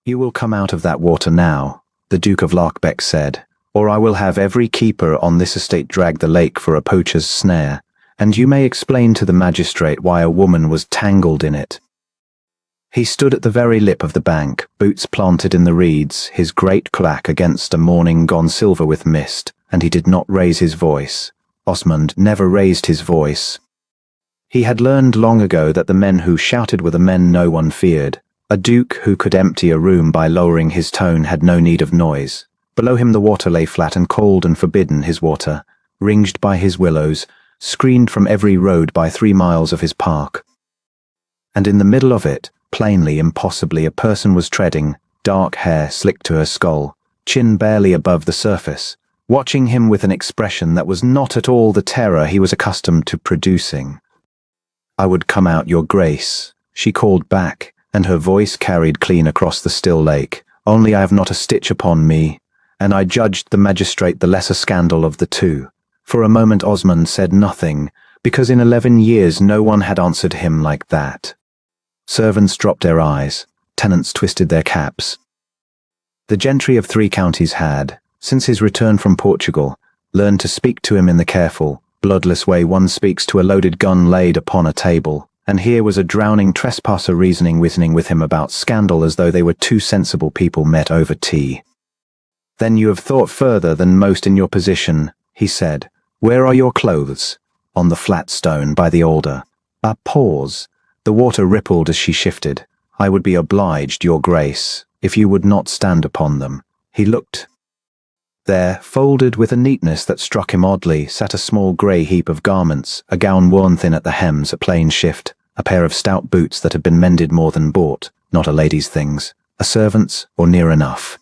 "You will come out of that water now," the Duke of Larkbeck said, "or I will have every keeper on this estate drag the lake for a poacher's snare, and you may explain to the magistrate why a woman was tangled in it." He stood at the very lip of the bank, boots planted in the reeds, his great clack against a morning gone silver with mist, and he did not raise his voice. Osmond never raised his voice. He had learned long ago that the men who shouted were the men no one feared. A duke who could empty a room by lowering his tone had no need of noise. Below him the water lay flat and cold and forbidden, his water, ringed by his willows, screened from every road by 3 miles of his park. And in the middle of it, plainly, impossibly, a person was treading, dark hair slicked to her skull, chin barely above the surface, watching him with an expression that was not at all the terror he was accustomed to producing. "I would come out, your grace," she called back, and her voice carried clean across the still lake, "only I have not a stitch upon me," and I judged the magistrate the lesser scandal of the two. For a moment Osmond said nothing, because in 11 years no one had answered him like that. Servants dropped their eyes, tenants twisted their caps. The gentry of 3 counties had, since his return from Portugal, learned to speak to him in the careful, bloodless way one speaks to a loaded gun laid upon a table, and here was a drowning trespasser reasoning with him about scandal as though they were 2 sensible people met over tea. "Then you have thought further than most in your position," he said. "Where are your clothes?" "On the flat stone by the alder." A pause. The water rippled as she shifted. "I would be obliged, your grace, if you would not stand upon them." He looked. There, folded with a neatness that struck him oddly, sat a small grey heap of garments, a gown worn thin at the hems, a plain shift, a pair of stout boots that had been mended more than bought, not a lady's things, a servant's, or near enough.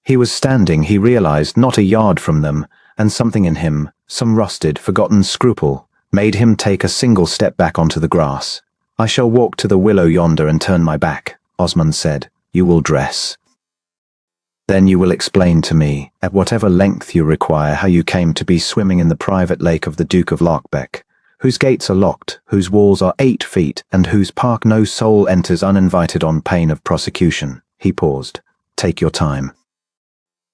He was standing, he realized, not a yard from them, and something in him, some rusted, forgotten scruple, made him take a single step back onto the grass. "I shall walk to the willow yonder and turn my back," Osmond said. "You will dress. Then you will explain to me, at whatever length you require, how you came to be swimming in the private lake of the Duke of Larkbeck, whose gates are locked, whose walls are 8 feet, and whose park no soul enters uninvited on pain of prosecution." He paused. "Take your time.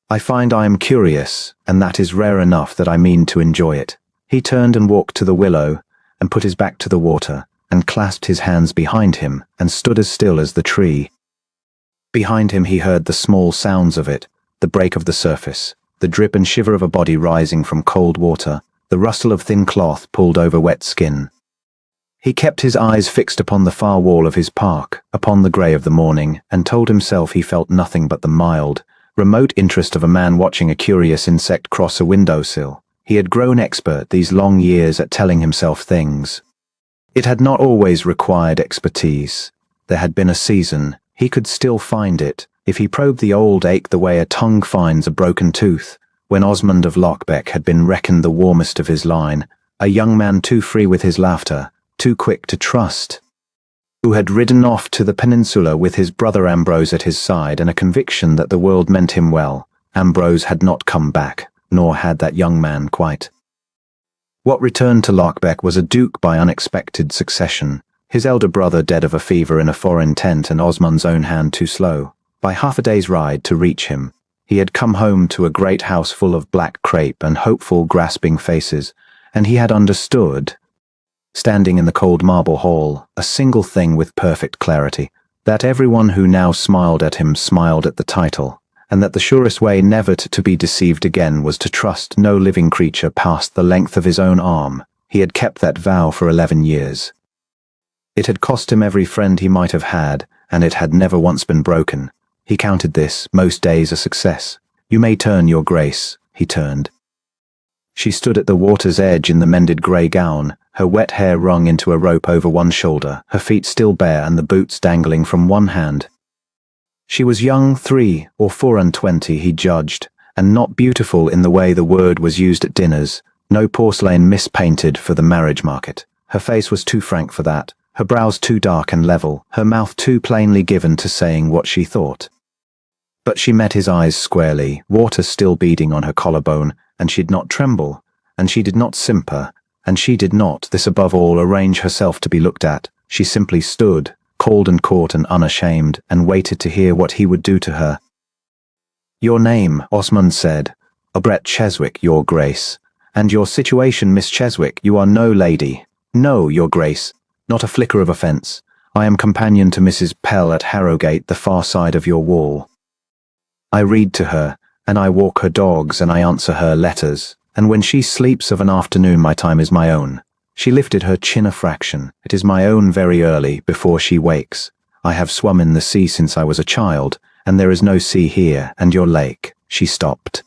I find I am curious, and that is rare enough that I mean to enjoy it." He turned and walked to the willow, and put his back to the water, and clasped his hands behind him, and stood as still as the tree. Behind him he heard the small sounds of it, the break of the surface, the drip and shiver of a body rising from cold water, the rustle of thin cloth pulled over wet skin. He kept his eyes fixed upon the far wall of his park, upon the grey of the morning, and told himself he felt nothing but the mild, remote interest of a man watching a curious insect cross a windowsill. He had grown expert these long years at telling himself things. It had not always required expertise. There had been a season, he could still find it, if he probed the old ache the way a tongue finds a broken tooth, when Osmond of Larkbeck had been reckoned the warmest of his line, a young man too free with his laughter, too quick to trust, who had ridden off to the peninsula with his brother Ambrose at his side and a conviction that the world meant him well. Ambrose had not come back, nor had that young man quite. What returned to Larkbeck was a duke by unexpected succession, his elder brother dead of a fever in a foreign tent and Osmond's own hand too slow, by half a day's ride, to reach him. He had come home to a great house full of black crape and hopeful, grasping faces, and he had understood, standing in the cold marble hall, a single thing with perfect clarity, that everyone who now smiled at him smiled at the title, and that the surest way never to be deceived again was to trust no living creature past the length of his own arm. He had kept that vow for 11 years. It had cost him every friend he might have had, and it had never once been broken. He counted this, most days, a success. "You may turn, your grace." He turned. She stood at the water's edge in the mended grey gown, her wet hair wrung into a rope over one shoulder, her feet still bare and the boots dangling from one hand. She was young, 3 or 24, he judged, and not beautiful in the way the word was used at dinners, no porcelain mispainted for the marriage market. Her face was too frank for that, her brows too dark and level, her mouth too plainly given to saying what she thought. But she met his eyes squarely, water still beading on her collarbone, and she did not tremble, and she did not simper, and she did not, this above all, arrange herself to be looked at. She simply stood, cold and caught and unashamed, and waited to hear what he would do to her. "Your name," Osmond said. "Obret Cheswick, your grace. And your situation, Miss Cheswick, you are no lady. No, your grace. Not a flicker of offence. I am companion to Mrs. Pell at Harrogate, the far side of your wall. I read to her, and I walk her dogs, and I answer her letters, and when she sleeps of an afternoon my time is my own." She lifted her chin a fraction. "It is my own very early, before she wakes. I have swum in the sea since I was a child, and there is no sea here, and your lake." She stopped.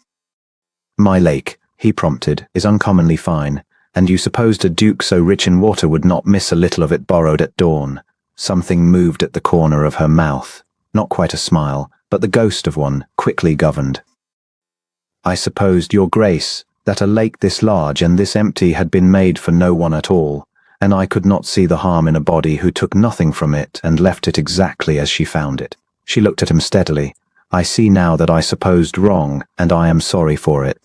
"My lake," he prompted, "is uncommonly fine, and you supposed a duke so rich in water would not miss a little of it borrowed at dawn." Something moved at the corner of her mouth, not quite a smile, but the ghost of one, quickly governed. "I supposed, your grace, that a lake this large and this empty had been made for no one at all, and I could not see the harm in a body who took nothing from it and left it exactly as she found it." She looked at him steadily. "I see now that I supposed wrong, and I am sorry for it.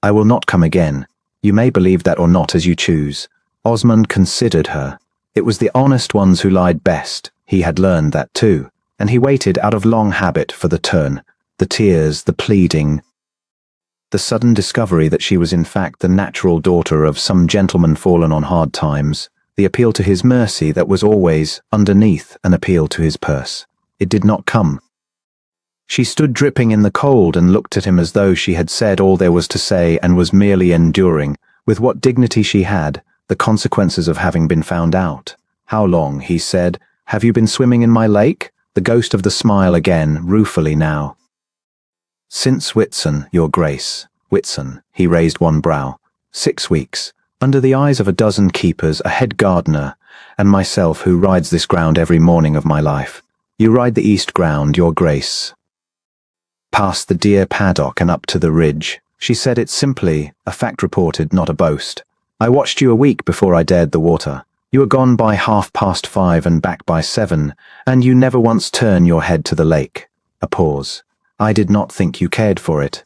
I will not come again. You may believe that or not as you choose." Osmond considered her. It was the honest ones who lied best. He had learned that too, and he waited out of long habit for the turn, the tears, the pleading, the sudden discovery that she was in fact the natural daughter of some gentleman fallen on hard times, the appeal to his mercy that was always, underneath, an appeal to his purse. It did not come. She stood dripping in the cold and looked at him as though she had said all there was to say and was merely enduring, with what dignity she had, the consequences of having been found out. "How long," he said, "have you been swimming in my lake?" The ghost of the smile again, ruefully now. "Since Whitsun, your grace." Whitsun, he raised one brow. 6 weeks, under the eyes of a dozen keepers, a head gardener, and myself who rides this ground every morning of my life. You ride the east ground, your grace. Past the deer paddock and up to the ridge. She said it simply, a fact reported, not a boast. I watched you a week before I dared the water. You were gone by 5:30 and back by 7, and you never once turn your head to the lake. A pause. I did not think you cared for it.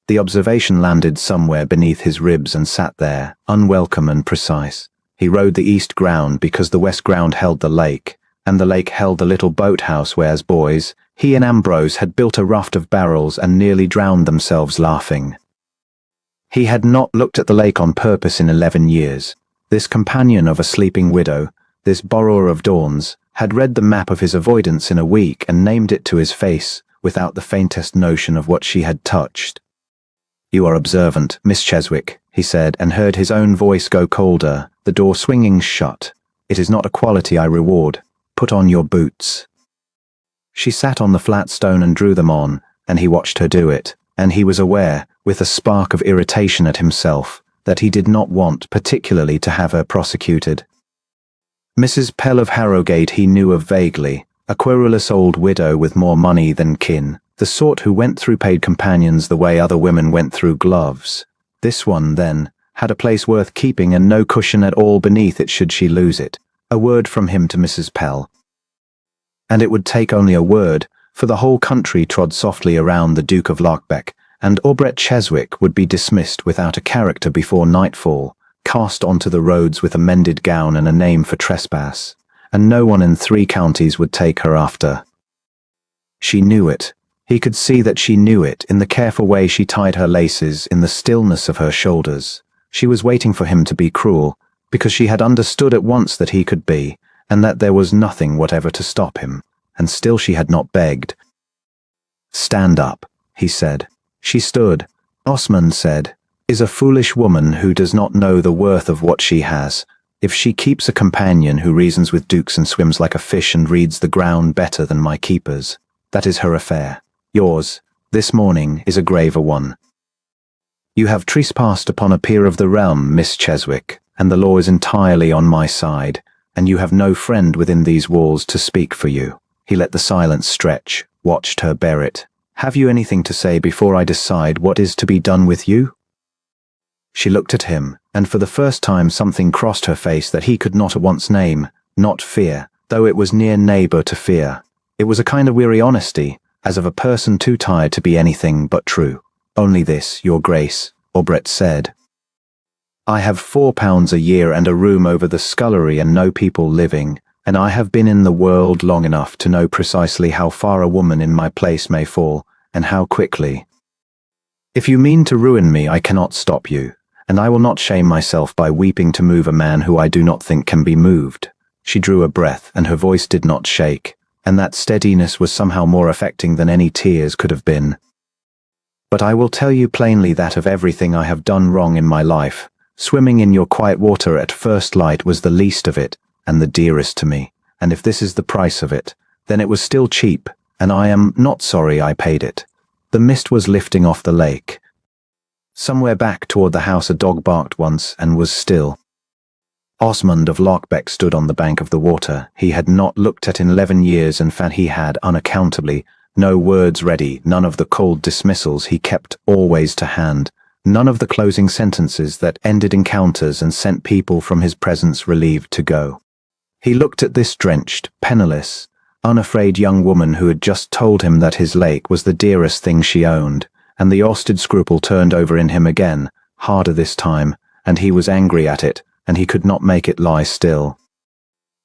The observation landed somewhere beneath his ribs and sat there, unwelcome and precise. He rode the east ground because the west ground held the lake, and the lake held the little boathouse where, as boys, he and Ambrose had built a raft of barrels and nearly drowned themselves laughing. He had not looked at the lake on purpose in 11 years. This companion of a sleeping widow, this borrower of dawns, had read the map of his avoidance in a week and named it to his face, without the faintest notion of what she had touched. "You are observant, Miss Cheswick," he said, and heard his own voice go colder, the door swinging shut. "It is not a quality I reward. Put on your boots." She sat on the flat stone and drew them on, and he watched her do it, and he was aware, with a spark of irritation at himself, that he did not want particularly to have her prosecuted. Mrs. Pell of Harrogate he knew of vaguely, a querulous old widow with more money than kin, the sort who went through paid companions the way other women went through gloves. This one, then, had a place worth keeping and no cushion at all beneath it should she lose it. A word from him to Mrs. Pell. And it would take only a word, for the whole country trod softly around the Duke of Larkbeck, and Obret Cheswick would be dismissed without a character before nightfall, cast onto the roads with a mended gown and a name for trespass, and no one in 3 counties would take her after. She knew it. He could see that she knew it in the careful way she tied her laces, in the stillness of her shoulders. She was waiting for him to be cruel, because she had understood at once that he could be, and that there was nothing whatever to stop him, and still she had not begged. "Stand up," he said. She stood. Osmond said, "Is a foolish woman who does not know the worth of what she has. If she keeps a companion who reasons with dukes and swims like a fish and reads the ground better than my keepers, that is her affair. Yours, this morning, is a graver one. You have trespassed upon a peer of the realm, Miss Cheswick, and the law is entirely on my side, and you have no friend within these walls to speak for you." He let the silence stretch, watched her bear it. "Have you anything to say before I decide what is to be done with you?" She looked at him, and for the first time something crossed her face that he could not at once name, not fear, though it was near neighbour to fear. It was a kind of weary honesty, as of a person too tired to be anything but true. "Only this, your grace," Obret said. "I have £4 a year and a room over the scullery and no people living. and I have been in the world long enough to know precisely how far a woman in my place may fall, and how quickly. If you mean to ruin me, I cannot stop you, and I will not shame myself by weeping to move a man who I do not think can be moved. She drew a breath, and her voice did not shake, and that steadiness was somehow more affecting than any tears could have been. But I will tell you plainly that of everything I have done wrong in my life, swimming in your quiet water at first light was the least of it, and the dearest to me, and if this is the price of it, then it was still cheap, and I am not sorry I paid it. The mist was lifting off the lake. Somewhere back toward the house a dog barked once and was still. Osmond of Lochbeck stood on the bank of the water. He had not looked at in 11 years, and found he had, unaccountably, no words ready, none of the cold dismissals he kept always to hand, none of the closing sentences that ended encounters and sent people from his presence relieved to go. He looked at this drenched, penniless, unafraid young woman who had just told him that his lake was the dearest thing she owned, and the ousted scruple turned over in him again, harder this time, and he was angry at it, and he could not make it lie still.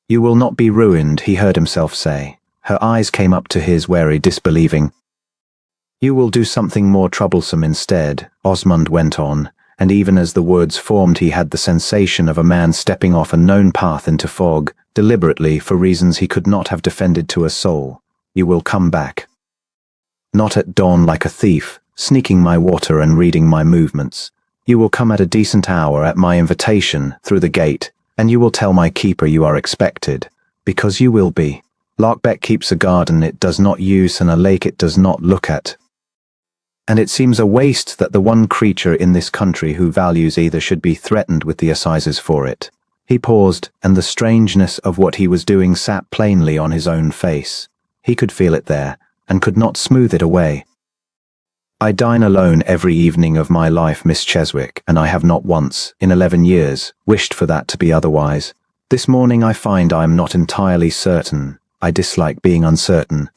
"You will not be ruined," he heard himself say. Her eyes came up to his, wary, disbelieving. "You will do something more troublesome instead," Osmond went on, and even as the words formed he had the sensation of a man stepping off a known path into fog, deliberately, for reasons he could not have defended to a soul. "You will come back. Not at dawn like a thief, sneaking my water and reading my movements. You will come at a decent hour at my invitation, through the gate, and you will tell my keeper you are expected, because you will be. Lochbeck keeps a garden it does not use and a lake it does not look at. And it seems a waste that the one creature in this country who values either should be threatened with the assizes for it." He paused, and the strangeness of what he was doing sat plainly on his own face. He could feel it there, and could not smooth it away. "I dine alone every evening of my life, Miss Cheswick, and I have not once, in 11 years, wished for that to be otherwise. This morning I find I am not entirely certain. I dislike being uncertain.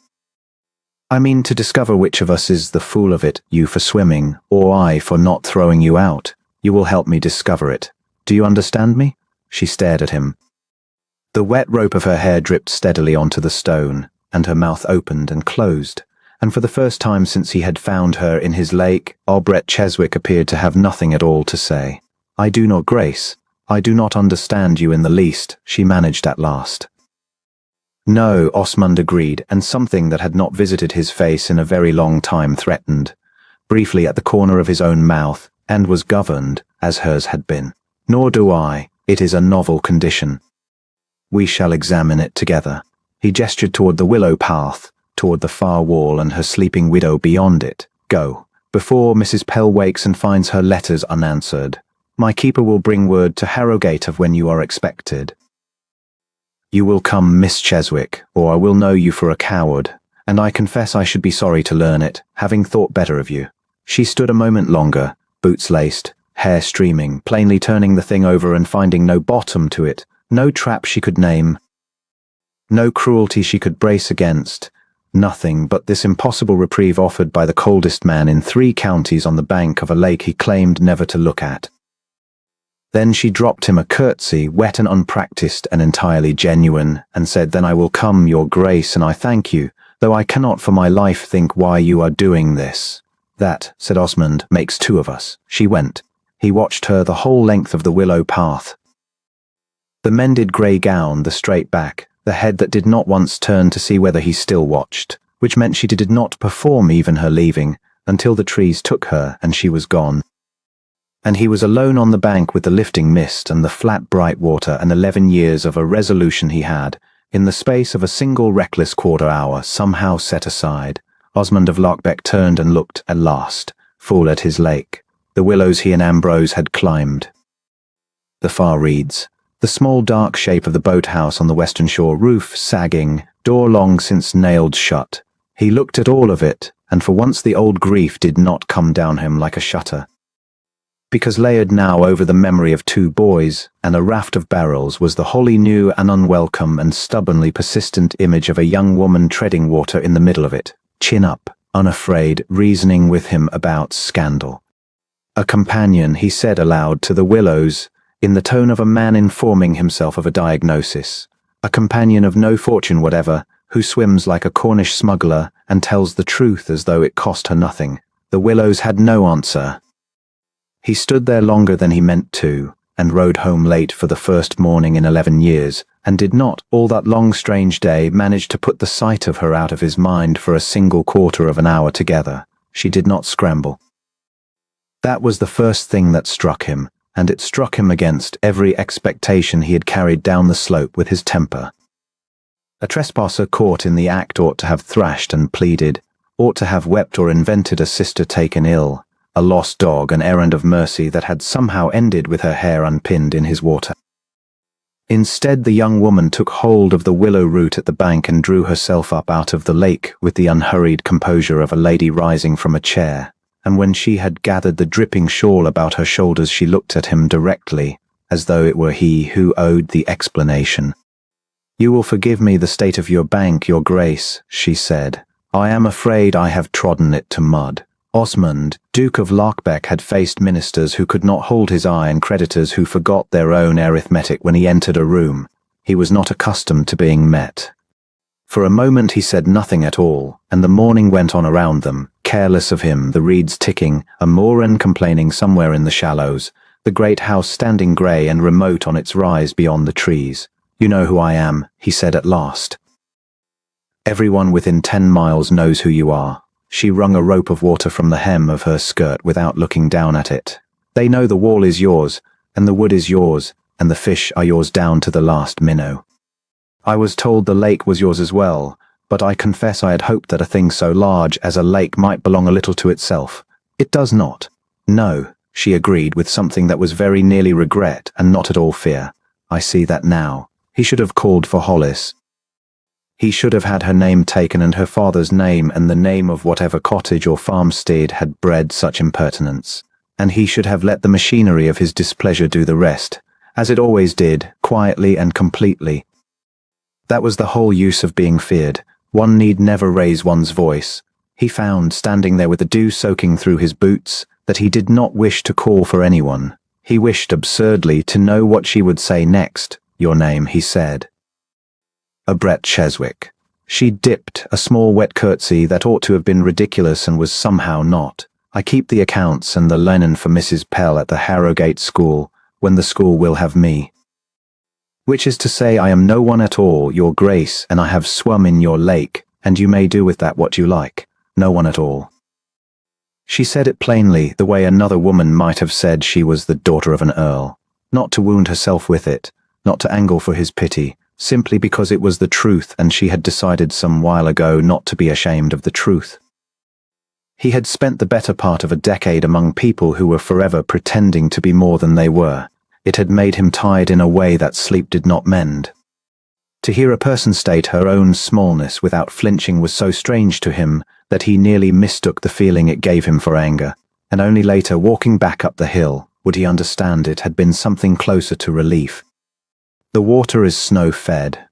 I mean to discover which of us is the fool of it, you for swimming, or I for not throwing you out. You will help me discover it. Do you understand me?" She stared at him. The wet rope of her hair dripped steadily onto the stone, and her mouth opened and closed, and for the first time since he had found her in his lake, Albret Cheswick appeared to have nothing at all to say. "I do not, Grace. I do not understand you in the least," she managed at last. "No," Osmond agreed, and something that had not visited his face in a very long time threatened, briefly at the corner of his own mouth, and was governed, as hers had been. "Nor do I. It is a novel condition. We shall examine it together." He gestured toward the willow path, toward the far wall and her sleeping widow beyond it. "Go, before Mrs. Pell wakes and finds her letters unanswered. My keeper will bring word to Harrogate of when you are expected. You will come, Miss Cheswick, or I will know you for a coward, and I confess I should be sorry to learn it, having thought better of you." She stood a moment longer, boots laced, hair streaming, plainly turning the thing over and finding no bottom to it, no trap she could name, no cruelty she could brace against, nothing but this impossible reprieve offered by the coldest man in 3 counties on the bank of a lake he claimed never to look at. Then she dropped him a curtsy, wet and unpracticed and entirely genuine, and said, "Then I will come, your grace, and I thank you, though I cannot for my life think why you are doing this." "That," said Osmond, "makes 2 of us." She went. He watched her the whole length of the willow path. The mended grey gown, the straight back, the head that did not once turn to see whether he still watched, which meant she did not perform even her leaving, until the trees took her and she was gone. And he was alone on the bank with the lifting mist and the flat bright water, and 11 years of a resolution he had, in the space of a single reckless quarter hour, somehow set aside. Osmond of Lochbeck turned and looked, at last, full at his lake, the willows he and Ambrose had climbed. The far reeds, the small dark shape of the boathouse on the western shore, roof sagging, door long since nailed shut. He looked at all of it, and for once the old grief did not come down him like a shutter. Because layered now over the memory of 2 boys and a raft of barrels was the wholly new and unwelcome and stubbornly persistent image of a young woman treading water in the middle of it, chin up, unafraid, reasoning with him about scandal. "A companion," he said aloud to the willows, in the tone of a man informing himself of a diagnosis. A companion of no fortune whatever, who swims like a Cornish smuggler and tells the truth as though it cost her nothing. The Willows had no answer. He stood there longer than he meant to, and rode home late for the first morning in 11 years, and did not, all that long strange day, manage to put the sight of her out of his mind for a single quarter of an hour together. She did not scramble. That was the first thing that struck him, and it struck him against every expectation he had carried down the slope with his temper. A trespasser caught in the act ought to have thrashed and pleaded, ought to have wept or invented a sister taken ill, a lost dog, an errand of mercy that had somehow ended with her hair unpinned in his water. Instead, the young woman took hold of the willow root at the bank and drew herself up out of the lake with the unhurried composure of a lady rising from a chair, and when she had gathered the dripping shawl about her shoulders, she looked at him directly, as though it were he who owed the explanation. "You will forgive me the state of your bank, your grace," she said. "I am afraid I have trodden it to mud." Osmond, Duke of Larkbeck, had faced ministers who could not hold his eye and creditors who forgot their own arithmetic when he entered a room. He was not accustomed to being met. For a moment he said nothing at all, and the morning went on around them, careless of him, the reeds ticking, a moorhen complaining somewhere in the shallows, the great house standing grey and remote on its rise beyond the trees. "You know who I am," he said at last. "Everyone within 10 miles knows who you are." She wrung a rope of water from the hem of her skirt without looking down at it. "They know the wall is yours, and the wood is yours, and the fish are yours down to the last minnow. I was told the lake was yours as well, but I confess I had hoped that a thing so large as a lake might belong a little to itself. It does not." "No," she agreed with something that was very nearly regret and not at all fear. "I see that now. He should have called for Hollis. He should have had her name taken and her father's name and the name of whatever cottage or farmstead had bred such impertinence. And he should have let the machinery of his displeasure do the rest, as it always did, quietly and completely. That was the whole use of being feared. One need never raise one's voice. He found, standing there with the dew soaking through his boots, that he did not wish to call for anyone. He wished absurdly to know what she would say next. "Your name," he said. "Brett Cheswick." She dipped a small wet curtsy that ought to have been ridiculous and was somehow not. "I keep the accounts and the linen for Mrs. Pell at the Harrogate School, when the school will have me. Which is to say, I am no one at all, your grace, and I have swum in your lake, and you may do with that what you like. No one at all." She said it plainly, the way another woman might have said she was the daughter of an earl, not to wound herself with it, not to angle for his pity, simply because it was the truth, and she had decided some while ago not to be ashamed of the truth. He had spent the better part of a decade among people who were forever pretending to be more than they were. It had made him tired in a way that sleep did not mend. To hear a person state her own smallness without flinching was so strange to him that he nearly mistook the feeling it gave him for anger, and only later, walking back up the hill, would he understand it had been something closer to relief. "The water is snow-fed,"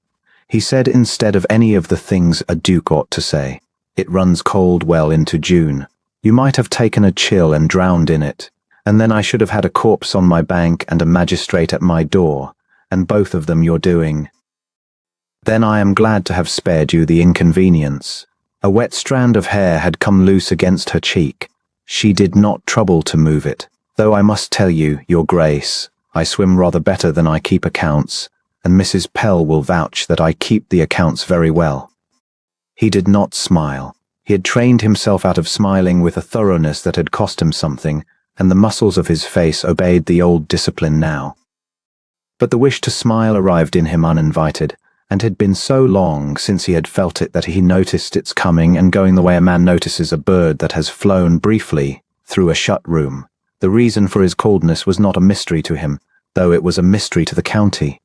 he said instead of any of the things a duke ought to say. "It runs cold well into June. You might have taken a chill and drowned in it, and then I should have had a corpse on my bank and a magistrate at my door, and both of them you're doing. Then I am glad to have spared you the inconvenience." A wet strand of hair had come loose against her cheek. She did not trouble to move it, "Though I must tell you, your grace, I swim rather better than I keep accounts, and Mrs. Pell will vouch that I keep the accounts very well." He did not smile. He had trained himself out of smiling with a thoroughness that had cost him something, and the muscles of his face obeyed the old discipline now. But the wish to smile arrived in him uninvited, and had been so long since he had felt it that he noticed its coming and going the way a man notices a bird that has flown briefly through a shut room. The reason for his coldness was not a mystery to him, though it was a mystery to the county.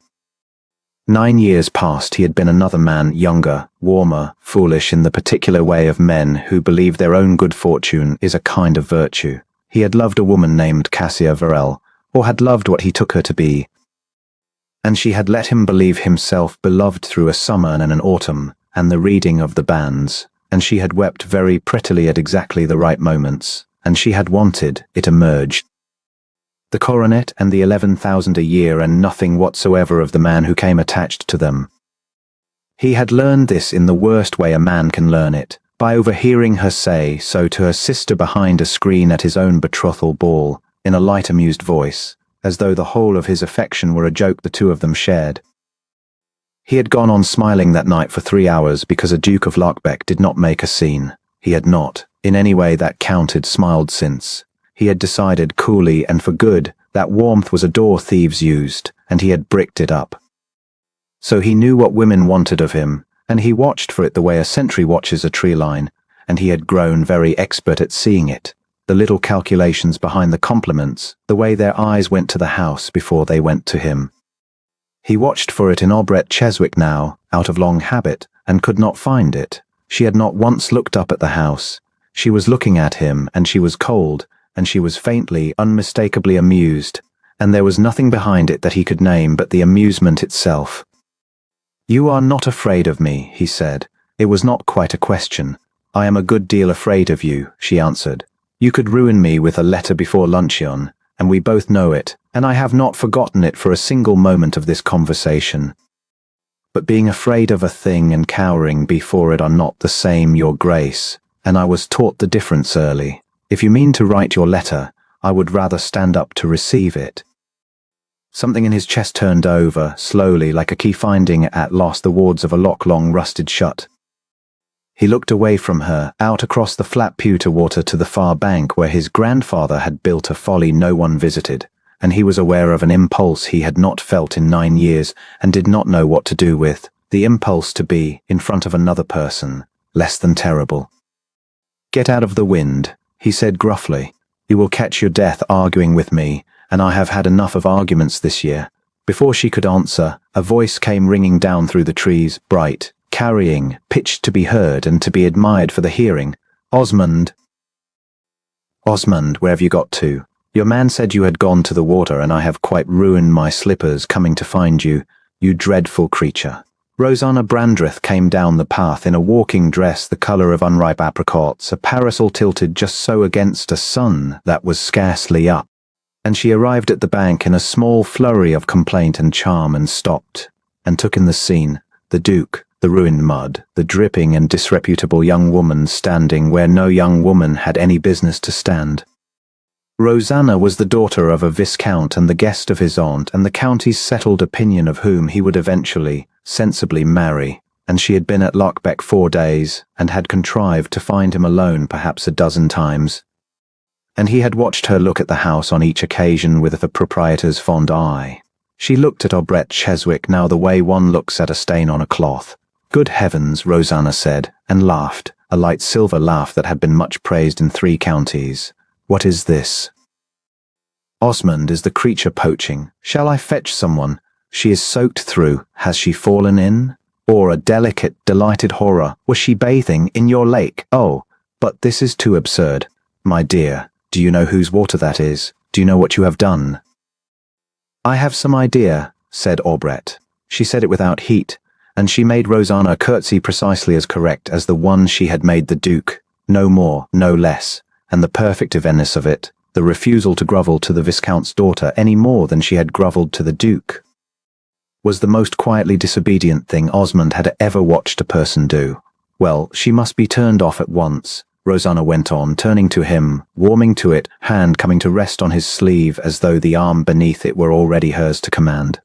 9 years past he had been another man, younger, warmer, foolish in the particular way of men who believe their own good fortune is a kind of virtue. He had loved a woman named Cassia Varell, or had loved what he took her to be, and she had let him believe himself beloved through a summer and an autumn, and the reading of the banns, and she had wept very prettily at exactly the right moments, and she had wanted, it emerged, the coronet and the 11,000 a year and nothing whatsoever of the man who came attached to them. He had learned this in the worst way a man can learn it, by overhearing her say so to her sister behind a screen at his own betrothal ball, in a light amused voice, as though the whole of his affection were a joke the two of them shared. He had gone on smiling that night for 3 hours because a Duke of Lochbeck did not make a scene. He had not, in any way that counted, smiled since. He had decided coolly and for good that warmth was a door thieves used, and he had bricked it up. So he knew what women wanted of him, and he watched for it the way a sentry watches a tree line, and he had grown very expert at seeing it. The little calculations behind the compliments, the way their eyes went to the house before they went to him. He watched for it in Obret Cheswick now, out of long habit, and could not find it. She had not once looked up at the house. She was looking at him, and she was cold, and she was faintly, unmistakably amused, and there was nothing behind it that he could name but the amusement itself. "You are not afraid of me," he said. It was not quite a question. "I am a good deal afraid of you," she answered. "You could ruin me with a letter before luncheon, and we both know it, and I have not forgotten it for a single moment of this conversation. But being afraid of a thing and cowering before it are not the same, your grace, and I was taught the difference early. If you mean to write your letter, I would rather stand up to receive it." Something in his chest turned over, slowly, like a key finding at last the wards of a lock long rusted shut. He looked away from her, out across the flat pewter water to the far bank where his grandfather had built a folly no one visited, and he was aware of an impulse he had not felt in 9 years and did not know what to do with, the impulse to be, in front of another person, less than terrible. "Get out of the wind," he said gruffly. "You will catch your death arguing with me, and I have had enough of arguments this year." Before she could answer, a voice came ringing down through the trees, bright, carrying, pitched to be heard and to be admired for the hearing. "Osmond! Osmond, where have you got to? Your man said you had gone to the water, and I have quite ruined my slippers coming to find you, you dreadful creature." Rosanna Brandreth came down the path in a walking dress the colour of unripe apricots, a parasol tilted just so against a sun that was scarcely up, and she arrived at the bank in a small flurry of complaint and charm and stopped, and took in the scene, the Duke, the ruined mud, the dripping and disreputable young woman standing where no young woman had any business to stand. Rosanna was the daughter of a viscount and the guest of his aunt and the county's settled opinion of whom he would eventually, sensibly marry, and she had been at Lochbeck 4 days, and had contrived to find him alone perhaps a dozen times. And he had watched her look at the house on each occasion with the proprietor's fond eye. She looked at Obret Cheswick now the way one looks at a stain on a cloth. "Good heavens," Rosanna said, and laughed, a light silver laugh that had been much praised in 3 counties. "What is this? Osmond is the creature poaching. Shall I fetch someone? She is soaked through. Has she fallen in? Or a delicate, delighted horror, was she bathing in your lake? Oh, but this is too absurd. My dear, do you know whose water that is? Do you know what you have done?" "I have some idea," said Obret. She said it without heat, and she made Rosanna a curtsy precisely as correct as the one she had made the Duke, no more, no less, and the perfect evenness of it, the refusal to grovel to the Viscount's daughter any more than she had grovelled to the Duke, was the most quietly disobedient thing Osmond had ever watched a person do. "Well, she must be turned off at once," Rosanna went on, turning to him, warming to it, hand coming to rest on his sleeve as though the arm beneath it were already hers to command.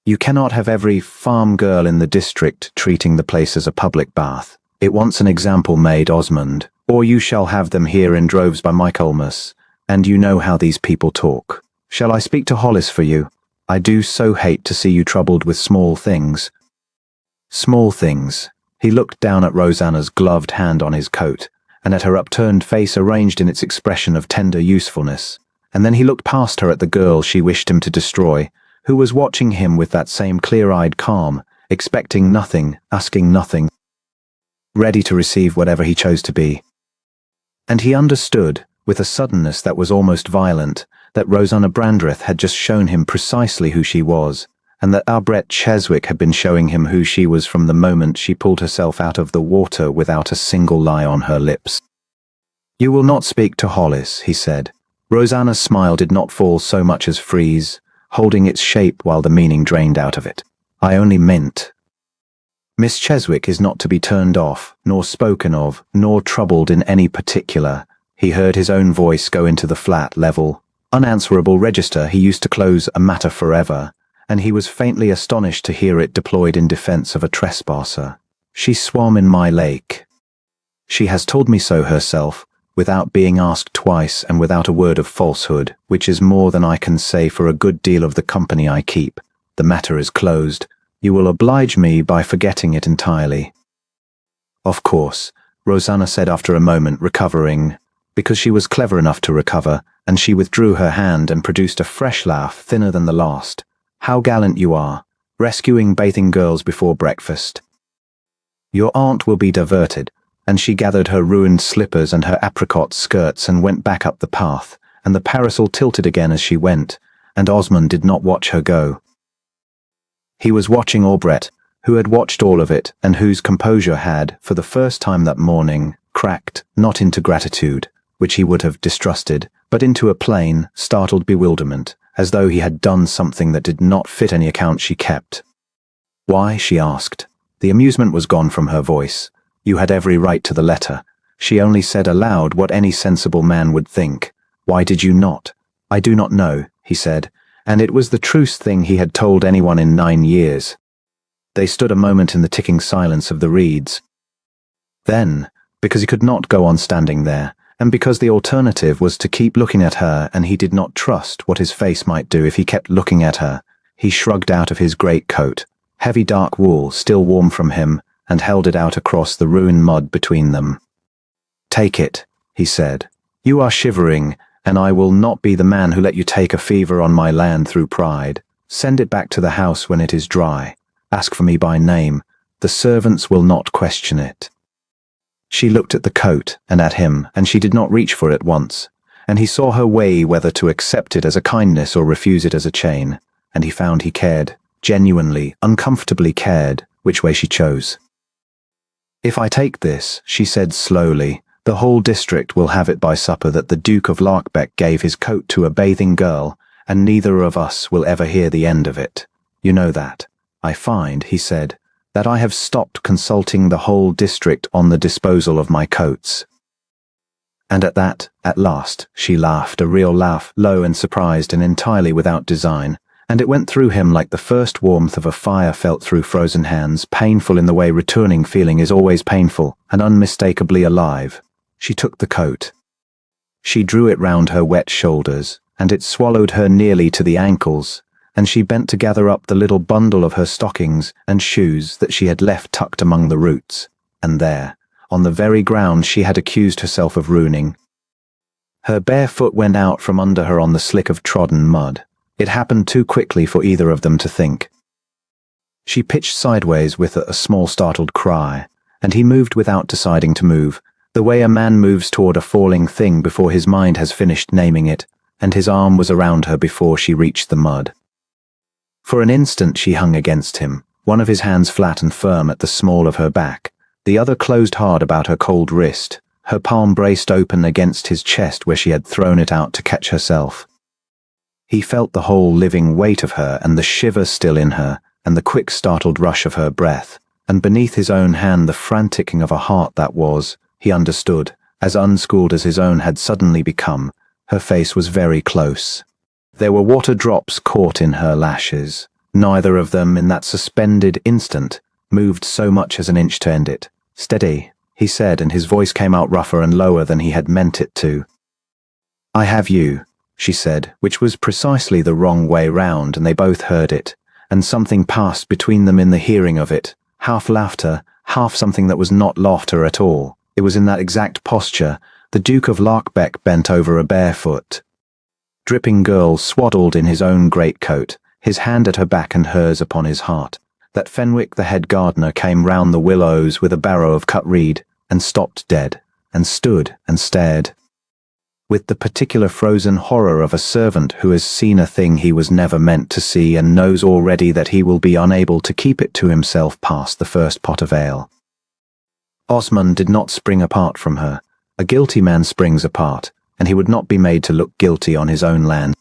"You cannot have every farm girl in the district treating the place as a public bath. It wants an example made, Osmond, or you shall have them here in droves by Michaelmas, and you know how these people talk. Shall I speak to Hollis for you? I do so hate to see you troubled with small things." "Small things." He looked down at Rosanna's gloved hand on his coat, and at her upturned face arranged in its expression of tender usefulness, and then he looked past her at the girl she wished him to destroy, who was watching him with that same clear-eyed calm, expecting nothing, asking nothing, ready to receive whatever he chose to be. And he understood, with a suddenness that was almost violent, that Rosanna Brandreth had just shown him precisely who she was, and that Obret Cheswick had been showing him who she was from the moment she pulled herself out of the water without a single lie on her lips. "You will not speak to Hollis," he said. Rosanna's smile did not fall so much as freeze, holding its shape while the meaning drained out of it. "I only meant Miss Cheswick is not to be turned off, nor spoken of, nor troubled in any particular. He heard his own voice go into the flat, level, unanswerable register he used to close a matter forever, and he was faintly astonished to hear it deployed in defense of a trespasser. She swam in my lake. She has told me so herself, without being asked twice and without a word of falsehood, which is more than I can say for a good deal of the company I keep. The matter is closed. You will oblige me by forgetting it entirely. Of course, Rosanna said after a moment, recovering, because she was clever enough to recover, and she withdrew her hand and produced a fresh laugh, thinner than the last. How gallant you are, rescuing bathing girls before breakfast. Your aunt will be diverted, and she gathered her ruined slippers and her apricot skirts and went back up the path, and the parasol tilted again as she went, and Osmond did not watch her go. He was watching Albret, who had watched all of it, and whose composure had, for the first time that morning, cracked, not into gratitude, which he would have distrusted, but into a plain, startled bewilderment, as though he had done something that did not fit any account she kept. Why? She asked. The amusement was gone from her voice. You had every right to the letter. She only said aloud what any sensible man would think. Why did you not? I do not know, he said, and it was the truest thing he had told anyone in 9 years. They stood a moment in the ticking silence of the reeds. Then, because he could not go on standing there, and because the alternative was to keep looking at her, and he did not trust what his face might do if he kept looking at her, he shrugged out of his great coat, heavy dark wool still warm from him, and held it out across the ruined mud between them. Take it, he said. You are shivering, and I will not be the man who let you take a fever on my land through pride. Send it back to the house when it is dry. Ask for me by name. The servants will not question it. She looked at the coat and at him, and she did not reach for it once, and he saw her weigh whether to accept it as a kindness or refuse it as a chain, and he found he cared, genuinely, uncomfortably cared, which way she chose. If I take this, she said slowly, the whole district will have it by supper that the Duke of Larkbeck gave his coat to a bathing girl, and neither of us will ever hear the end of it. You know that. I find, he said, that I have stopped consulting the whole district on the disposal of my coats. And at that, at last, she laughed, a real laugh, low and surprised and entirely without design, and it went through him like the first warmth of a fire felt through frozen hands, painful in the way returning feeling is always painful, and unmistakably alive. She took the coat. She drew it round her wet shoulders, and it swallowed her nearly to the ankles, and she bent to gather up the little bundle of her stockings and shoes that she had left tucked among the roots, and there, on the very ground she had accused herself of ruining. Her bare foot went out from under her on the slick of trodden mud. It happened too quickly for either of them to think. She pitched sideways with a small startled cry, and he moved without deciding to move, the way a man moves toward a falling thing before his mind has finished naming it, and his arm was around her before she reached the mud. For an instant she hung against him, one of his hands flat and firm at the small of her back, the other closed hard about her cold wrist, her palm braced open against his chest where she had thrown it out to catch herself. He felt the whole living weight of her and the shiver still in her, and the quick startled rush of her breath, and beneath his own hand the franticking of a heart that was, he understood, as unschooled as his own had suddenly become. Her face was very close. There were water drops caught in her lashes. Neither of them, in that suspended instant, moved so much as an inch to end it. Steady, he said, and his voice came out rougher and lower than he had meant it to. I have you, she said, which was precisely the wrong way round, and they both heard it, and something passed between them in the hearing of it, half laughter, half something that was not laughter at all. It was in that exact posture, the Duke of Larkbeck bent over a barefoot, dripping girl swaddled in his own greatcoat, his hand at her back and hers upon his heart, that Fenwick the head gardener came round the willows with a barrow of cut reed, and stopped dead, and stood and stared, with the particular frozen horror of a servant who has seen a thing he was never meant to see and knows already that he will be unable to keep it to himself past the first pot of ale. Osmond did not spring apart from her. A guilty man springs apart, and he would not be made to look guilty on his own land.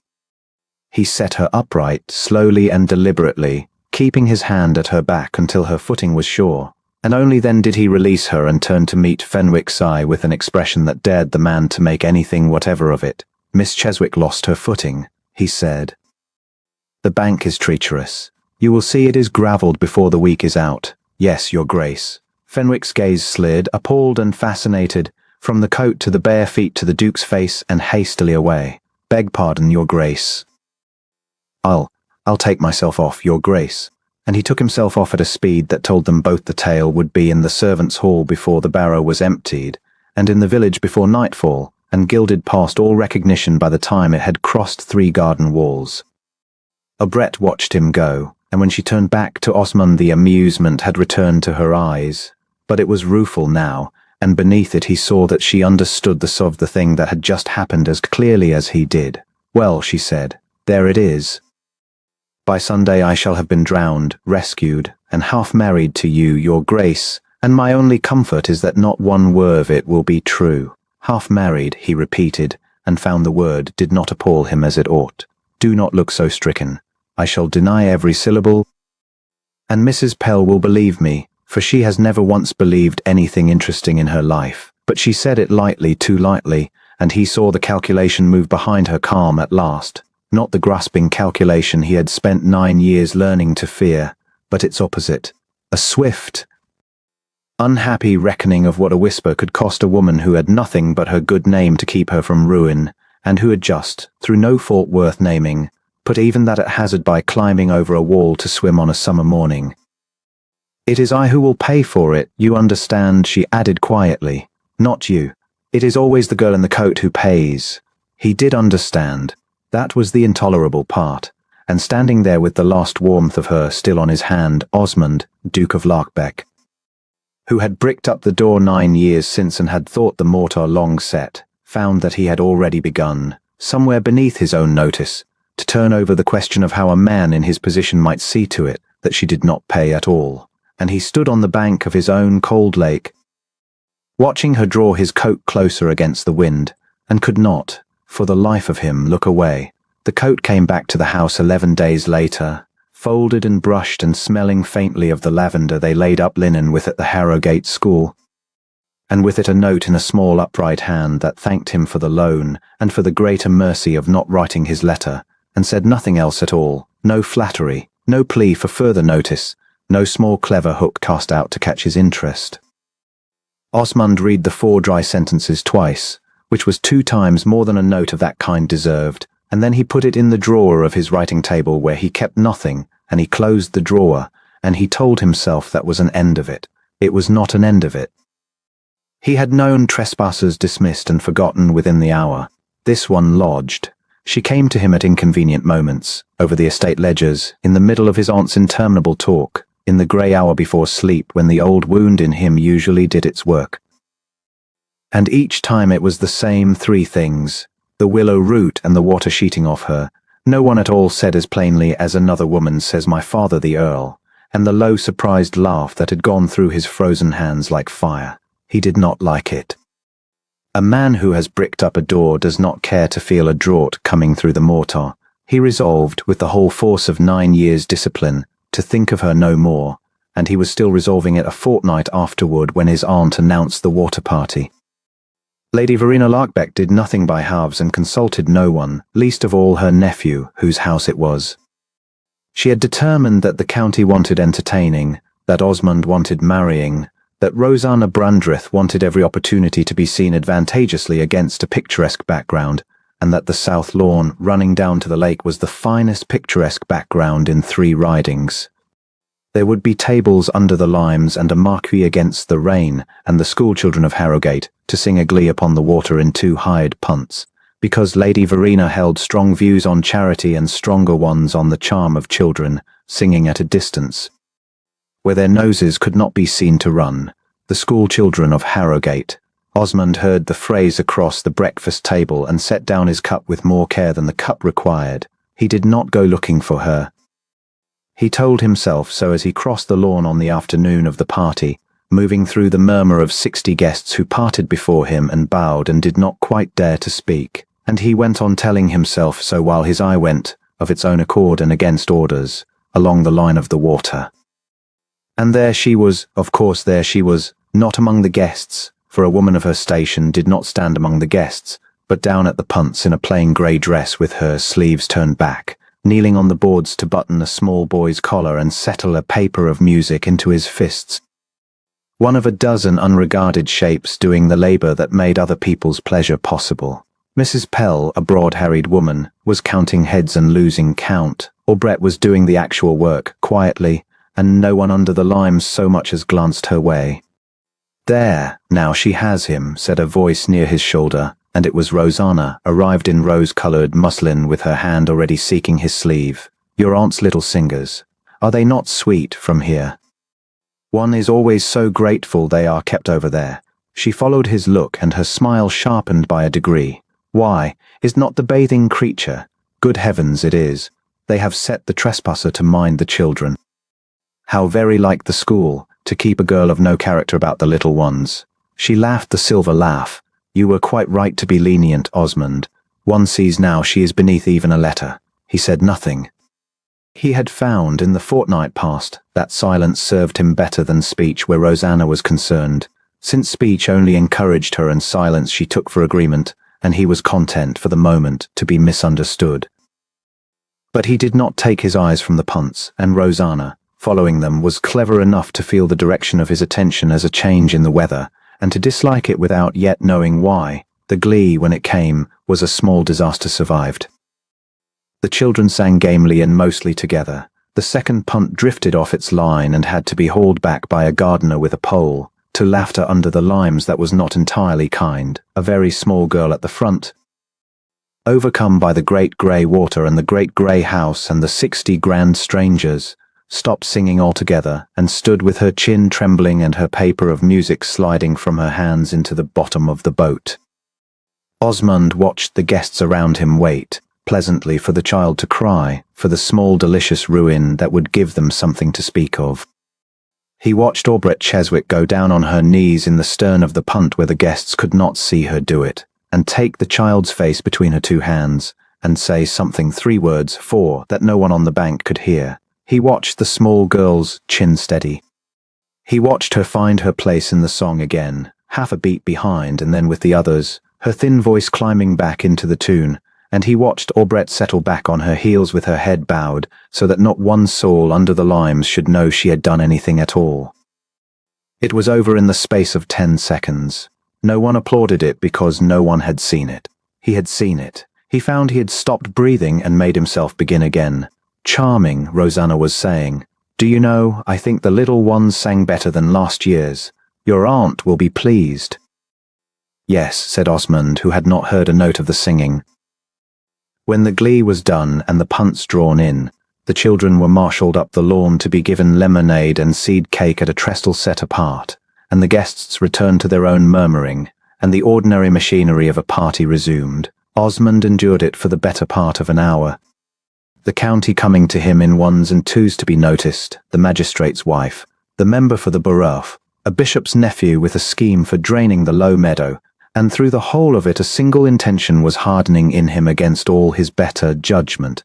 He set her upright, slowly and deliberately, keeping his hand at her back until her footing was sure, and only then did he release her and turn to meet Fenwick's eye with an expression that dared the man to make anything whatever of it. "Miss Cheswick lost her footing," he said. "The bank is treacherous. You will see it is gravelled before the week is out. Yes, your grace." Fenwick's gaze slid, appalled and fascinated, from the coat to the bare feet to the Duke's face and hastily away. "Beg pardon, your grace." I'll take myself off, your grace." And he took himself off at a speed that told them both the tale would be in the servants' hall before the barrow was emptied, and in the village before nightfall, and gilded past all recognition by the time it had crossed 3 garden walls. Obrette watched him go, and when she turned back to Osmond the amusement had returned to her eyes, but it was rueful now, and beneath it he saw that she understood the of the thing that had just happened as clearly as he did. "Well," she said, "there it is. By Sunday I shall have been drowned, rescued, and half married to you, your grace, and my only comfort is that not one word of it will be true." "Half married," he repeated, and found the word did not appall him as it ought. "Do not look so stricken. I shall deny every syllable, and Mrs. Pell will believe me, for she has never once believed anything interesting in her life." But she said it lightly, too lightly, and he saw the calculation move behind her calm at last. Not the grasping calculation he had spent 9 years learning to fear, but its opposite. A swift, unhappy reckoning of what a whisper could cost a woman who had nothing but her good name to keep her from ruin, and who had just, through no fault worth naming, put even that at hazard by climbing over a wall to swim on a summer morning. "It is I who will pay for it, you understand," she added quietly. "Not you. It is always the girl in the coat who pays." He did understand. That was the intolerable part, and standing there with the last warmth of her still on his hand, Osmond, Duke of Larkbeck, who had bricked up the door 9 years since and had thought the mortar long set, found that he had already begun, somewhere beneath his own notice, to turn over the question of how a man in his position might see to it that she did not pay at all, and he stood on the bank of his own cold lake, watching her draw his coat closer against the wind, and could not, for the life of him, look away. The coat came back to the house 11 days later, folded and brushed and smelling faintly of the lavender they laid up linen with at the Harrogate school, and with it a note in a small upright hand that thanked him for the loan and for the greater mercy of not writing his letter, and said nothing else at all, no flattery, no plea for further notice, no small clever hook cast out to catch his interest. Osmond read the 4 dry sentences twice, which was 2 times more than a note of that kind deserved, and then he put it in the drawer of his writing table where he kept nothing, and he closed the drawer, and he told himself that was an end of it. It was not an end of it. He had known trespassers dismissed and forgotten within the hour. This one lodged. She came to him at inconvenient moments, over the estate ledgers, in the middle of his aunt's interminable talk, in the grey hour before sleep when the old wound in him usually did its work. And each time it was the same 3 things, the willow root and the water sheeting off her. No one at all said as plainly as another woman says, "My father the Earl," and the low surprised laugh that had gone through his frozen hands like fire. He did not like it. A man who has bricked up a door does not care to feel a draught coming through the mortar. He resolved, with the whole force of 9 years' discipline, to think of her no more, and he was still resolving it a fortnight afterward when his aunt announced the water party. Lady Verena Larkbeck did nothing by halves and consulted no one, least of all her nephew, whose house it was. She had determined that the county wanted entertaining, that Osmond wanted marrying, that Rosanna Brandreth wanted every opportunity to be seen advantageously against a picturesque background, and that the south lawn running down to the lake was the finest picturesque background in 3 ridings. There would be tables under the limes and a marquee against the rain, and the schoolchildren of Harrogate to sing a glee upon the water in 2 hired punts, because Lady Verena held strong views on charity and stronger ones on the charm of children, singing at a distance, where their noses could not be seen to run. The schoolchildren of Harrogate. Osmond heard the phrase across the breakfast table and set down his cup with more care than the cup required. He did not go looking for her. He told himself so as he crossed the lawn on the afternoon of the party, moving through the murmur of 60 guests who parted before him and bowed and did not quite dare to speak, and he went on telling himself so while his eye went, of its own accord and against orders, along the line of the water. And there she was, of course there she was, not among the guests, for a woman of her station did not stand among the guests, but down at the punts in a plain grey dress with her sleeves turned back, kneeling on the boards to button a small boy's collar and settle a paper of music into his fists. One of a dozen unregarded shapes doing the labour that made other people's pleasure possible. Mrs. Pell, a broad-harried woman, was counting heads and losing count, or Brett was doing the actual work, quietly, and no one under the limes so much as glanced her way. "There, now she has him," said a voice near his shoulder, and it was Rosanna, arrived in rose-coloured muslin with her hand already seeking his sleeve. "Your aunt's little singers. Are they not sweet from here? One is always so grateful they are kept over there." She followed his look, and her smile sharpened by a degree. "Why, is not the bathing creature? Good heavens, it is. They have set the trespasser to mind the children. How very like the school, to keep a girl of no character about the little ones." She laughed the silver laugh. "You were quite right to be lenient, Osmond. One sees now she is beneath even a letter." He said nothing. He had found, in the fortnight past, that silence served him better than speech where Rosanna was concerned, since speech only encouraged her and silence she took for agreement, and he was content, for the moment, to be misunderstood. But he did not take his eyes from the punts, and Rosanna, following them, was clever enough to feel the direction of his attention as a change in the weather, and to dislike it without yet knowing why. The glee, when it came, was a small disaster survived. The children sang gamely and mostly together. The second punt drifted off its line and had to be hauled back by a gardener with a pole, to laughter under the limes that was not entirely kind, a very small girl at the front. Overcome by the great grey water and the great grey house and the 60 grand strangers, stopped singing altogether and stood with her chin trembling and her paper of music sliding from her hands into the bottom of the boat. Osmond watched the guests around him wait, pleasantly, for the child to cry, for the small delicious ruin that would give them something to speak of. He watched Aubrette Cheswick go down on her knees in the stern of the punt where the guests could not see her do it, and take the child's face between her two hands, and say something, 3 words, 4, that no one on the bank could hear. He watched the small girl's chin steady. He watched her find her place in the song again, half a beat behind, and then with the others, her thin voice climbing back into the tune, and he watched Aubrette settle back on her heels with her head bowed, so that not one soul under the limes should know she had done anything at all. It was over in the space of 10 seconds. No one applauded it because no one had seen it. He had seen it. He found he had stopped breathing and made himself begin again. "Charming," Rosanna was saying. "Do you know, I think the little ones sang better than last year's. Your aunt will be pleased." "Yes," said Osmond, who had not heard a note of the singing. When the glee was done and the punts drawn in, the children were marshalled up the lawn to be given lemonade and seed cake at a trestle set apart, and the guests returned to their own murmuring, and the ordinary machinery of a party resumed. Osmond endured it for the better part of an hour. The county coming to him in ones and twos to be noticed, the magistrate's wife, the member for the borough, a bishop's nephew with a scheme for draining the low meadow, and through the whole of it a single intention was hardening in him against all his better judgment.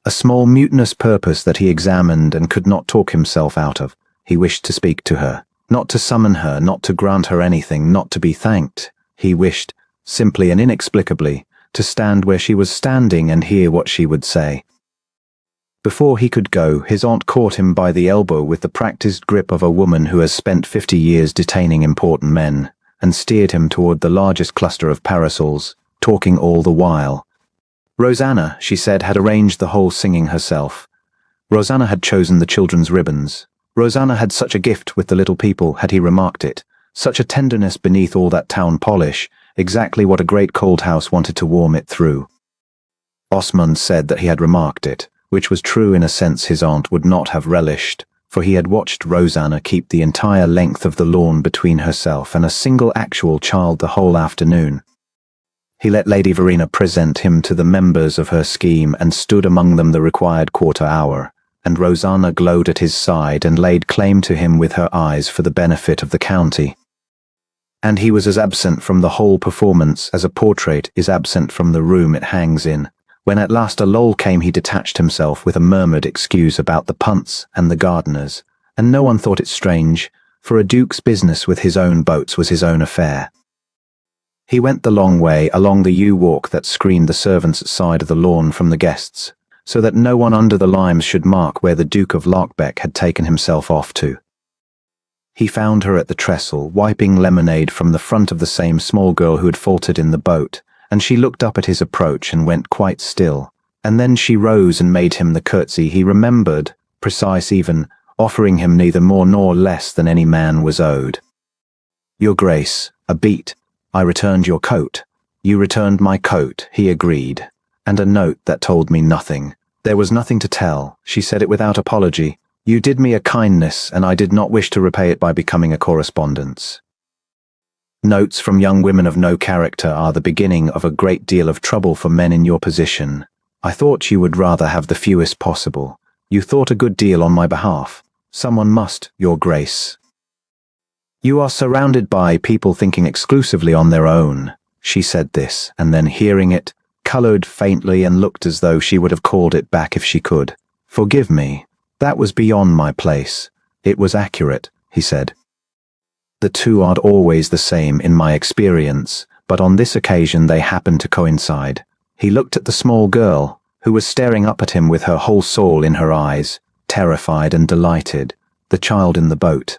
A small mutinous purpose that he examined and could not talk himself out of. He wished to speak to her, not to summon her, not to grant her anything, not to be thanked. He wished, simply and inexplicably, to stand where she was standing and hear what she would say. Before he could go, his aunt caught him by the elbow with the practiced grip of a woman who has spent 50 years detaining important men, and steered him toward the largest cluster of parasols, talking all the while. Rosanna, she said, had arranged the whole singing herself. Rosanna had chosen the children's ribbons. Rosanna had such a gift with the little people, had he remarked it, such a tenderness beneath all that town polish, exactly what a great cold house wanted to warm it through. Osmond said that he had remarked it, which was true in a sense his aunt would not have relished, for he had watched Rosanna keep the entire length of the lawn between herself and a single actual child the whole afternoon. He let Lady Verena present him to the members of her scheme and stood among them the required quarter hour, and Rosanna glowed at his side and laid claim to him with her eyes for the benefit of the county. And he was as absent from the whole performance as a portrait is absent from the room it hangs in, When at last a lull came, he detached himself with a murmured excuse about the punts and the gardeners, and no one thought it strange, for a duke's business with his own boats was his own affair. He went the long way along the yew walk that screened the servants' side of the lawn from the guests, so that no one under the limes should mark where the Duke of Larkbeck had taken himself off to. He found her at the trestle, wiping lemonade from the front of the same small girl who had faltered in the boat, and she looked up at his approach and went quite still, and then she rose and made him the curtsy he remembered, precise even, offering him neither more nor less than any man was owed. "Your Grace, a beat. I returned your coat." "You returned my coat," he agreed, "and a note that told me nothing." "There was nothing to tell," she said it without apology. "You did me a kindness, and I did not wish to repay it by becoming a correspondence." Notes from young women of no character are the beginning of a great deal of trouble for men in your position. I thought you would rather have the fewest possible. You thought a good deal on my behalf. Someone must, Your Grace. You are surrounded by people thinking exclusively on their own. She said this, and then hearing it, colored faintly and looked as though she would have called it back if she could. "Forgive me. That was beyond my place." "It was accurate," he said. "The two aren't always the same in my experience, but on this occasion they happened to coincide." He looked at the small girl, who was staring up at him with her whole soul in her eyes, terrified and delighted, the child in the boat.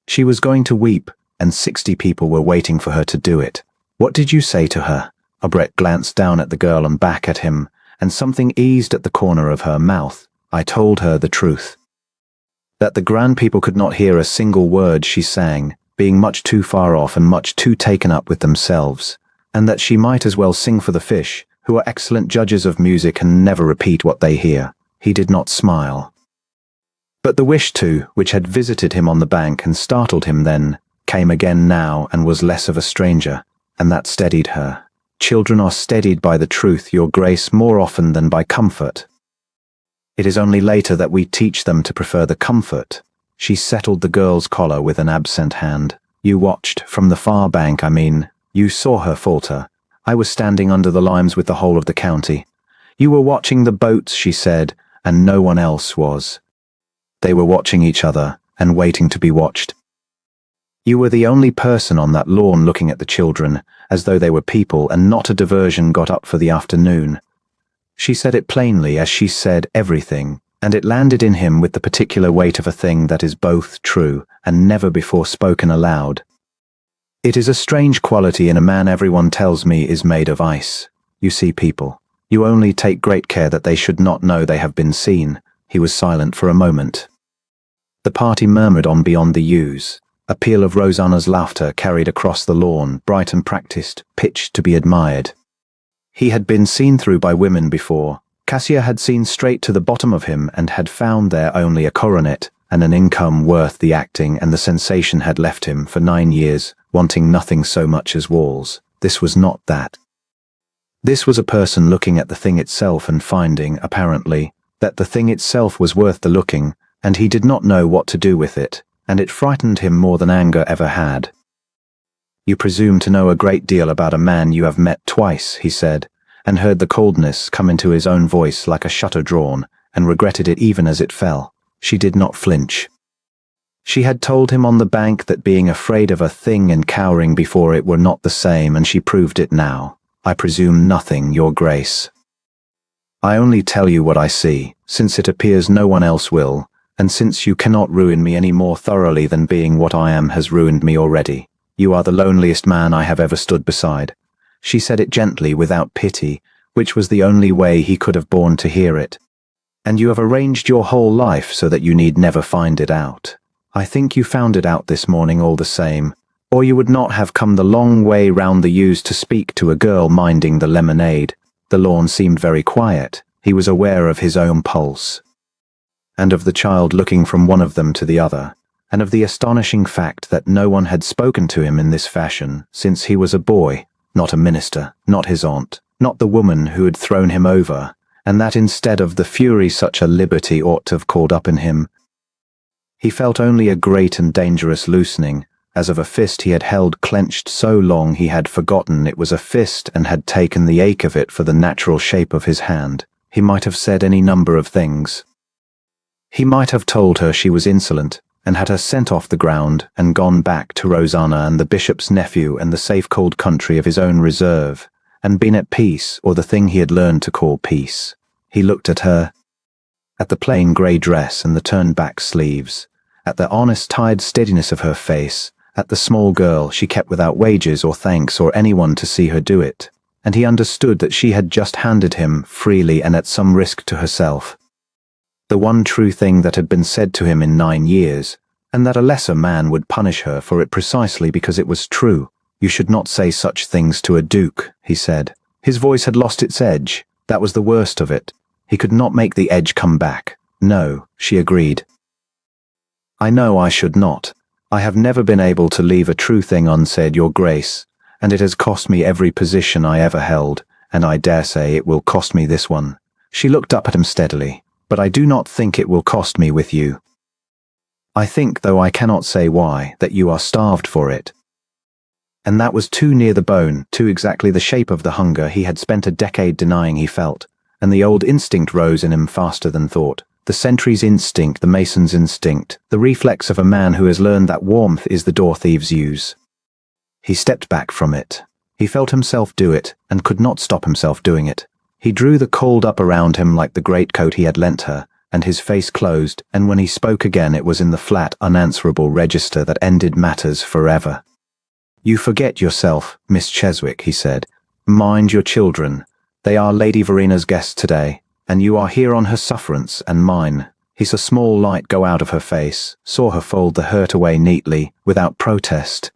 She was going to weep, and 60 people were waiting for her to do it. "What did you say to her?" Obret glanced down at the girl and back at him, and something eased at the corner of her mouth. "I told her the truth. That the grand people could not hear a single word she sang, being much too far off and much too taken up with themselves, and that she might as well sing for the fish, who are excellent judges of music and never repeat what they hear." He did not smile. But the wish to, which had visited him on the bank and startled him then, came again now and was less of a stranger, and that steadied her. "Children are steadied by the truth, Your Grace, more often than by comfort. It is only later that we teach them to prefer the comfort." She settled the girl's collar with an absent hand. "You watched, from the far bank, I mean. You saw her falter. I was standing under the limes with the whole of the county. You were watching the boats," she said, "and no one else was. They were watching each other, and waiting to be watched. You were the only person on that lawn looking at the children, as though they were people and not a diversion got up for the afternoon." She said it plainly as she said everything, and it landed in him with the particular weight of a thing that is both true and never before spoken aloud. "It is a strange quality in a man everyone tells me is made of ice. You see people. You only take great care that they should not know they have been seen." He was silent for a moment. The party murmured on beyond the yews. A peal of Rosanna's laughter carried across the lawn, bright and practiced, pitched to be admired. He had been seen through by women before. Cassia had seen straight to the bottom of him and had found there only a coronet and an income worth the acting, and the sensation had left him for 9 years, wanting nothing so much as walls. This was not that. This was a person looking at the thing itself and finding, apparently, that the thing itself was worth the looking, and he did not know what to do with it, and it frightened him more than anger ever had. "You presume to know a great deal about a man you have met twice," he said, and heard the coldness come into his own voice like a shutter drawn, and regretted it even as it fell. She did not flinch. She had told him on the bank that being afraid of a thing and cowering before it were not the same, and she proved it now. "I presume nothing, Your Grace. I only tell you what I see, since it appears no one else will, and since you cannot ruin me any more thoroughly than being what I am has ruined me already. You are the loneliest man I have ever stood beside." She said it gently, without pity, which was the only way he could have borne to hear it. "And you have arranged your whole life so that you need never find it out. I think you found it out this morning all the same, or you would not have come the long way round the yews to speak to a girl minding the lemonade." The lawn seemed very quiet. He was aware of his own pulse, and of the child looking from one of them to the other, and of the astonishing fact that no one had spoken to him in this fashion since he was a boy, not a minister, not his aunt, not the woman who had thrown him over, and that instead of the fury such a liberty ought to have called up in him, he felt only a great and dangerous loosening, as of a fist he had held clenched so long he had forgotten it was a fist and had taken the ache of it for the natural shape of his hand. He might have said any number of things. He might have told her she was insolent, and had her sent off the ground and gone back to Rosanna and the bishop's nephew and the safe cold country of his own reserve, and been at peace, or the thing he had learned to call peace. He looked at her, at the plain grey dress and the turned-back sleeves, at the honest tired steadiness of her face, at the small girl she kept without wages or thanks or anyone to see her do it, and he understood that she had just handed him, freely and at some risk to herself, the one true thing that had been said to him in 9 years, and that a lesser man would punish her for it precisely because it was true. "You should not say such things to a duke," he said. His voice had lost its edge. That was the worst of it. He could not make the edge come back. "No," she agreed. "I know I should not. I have never been able to leave a true thing unsaid, Your Grace, and it has cost me every position I ever held, and I dare say it will cost me this one." She looked up at him steadily. "But I do not think it will cost me with you. I think, though I cannot say why, that you are starved for it." And that was too near the bone, too exactly the shape of the hunger he had spent a decade denying he felt, and the old instinct rose in him faster than thought. The sentry's instinct, the mason's instinct, the reflex of a man who has learned that warmth is the door thieves use. He stepped back from it. He felt himself do it, and could not stop himself doing it. He drew the cold up around him like the greatcoat he had lent her, and his face closed, and when he spoke again it was in the flat, unanswerable register that ended matters forever. "You forget yourself, Miss Cheswick," he said. "Mind your children. They are Lady Verena's guests today, and you are here on her sufferance and mine." He saw a small light go out of her face, saw her fold the hurt away neatly, without protest,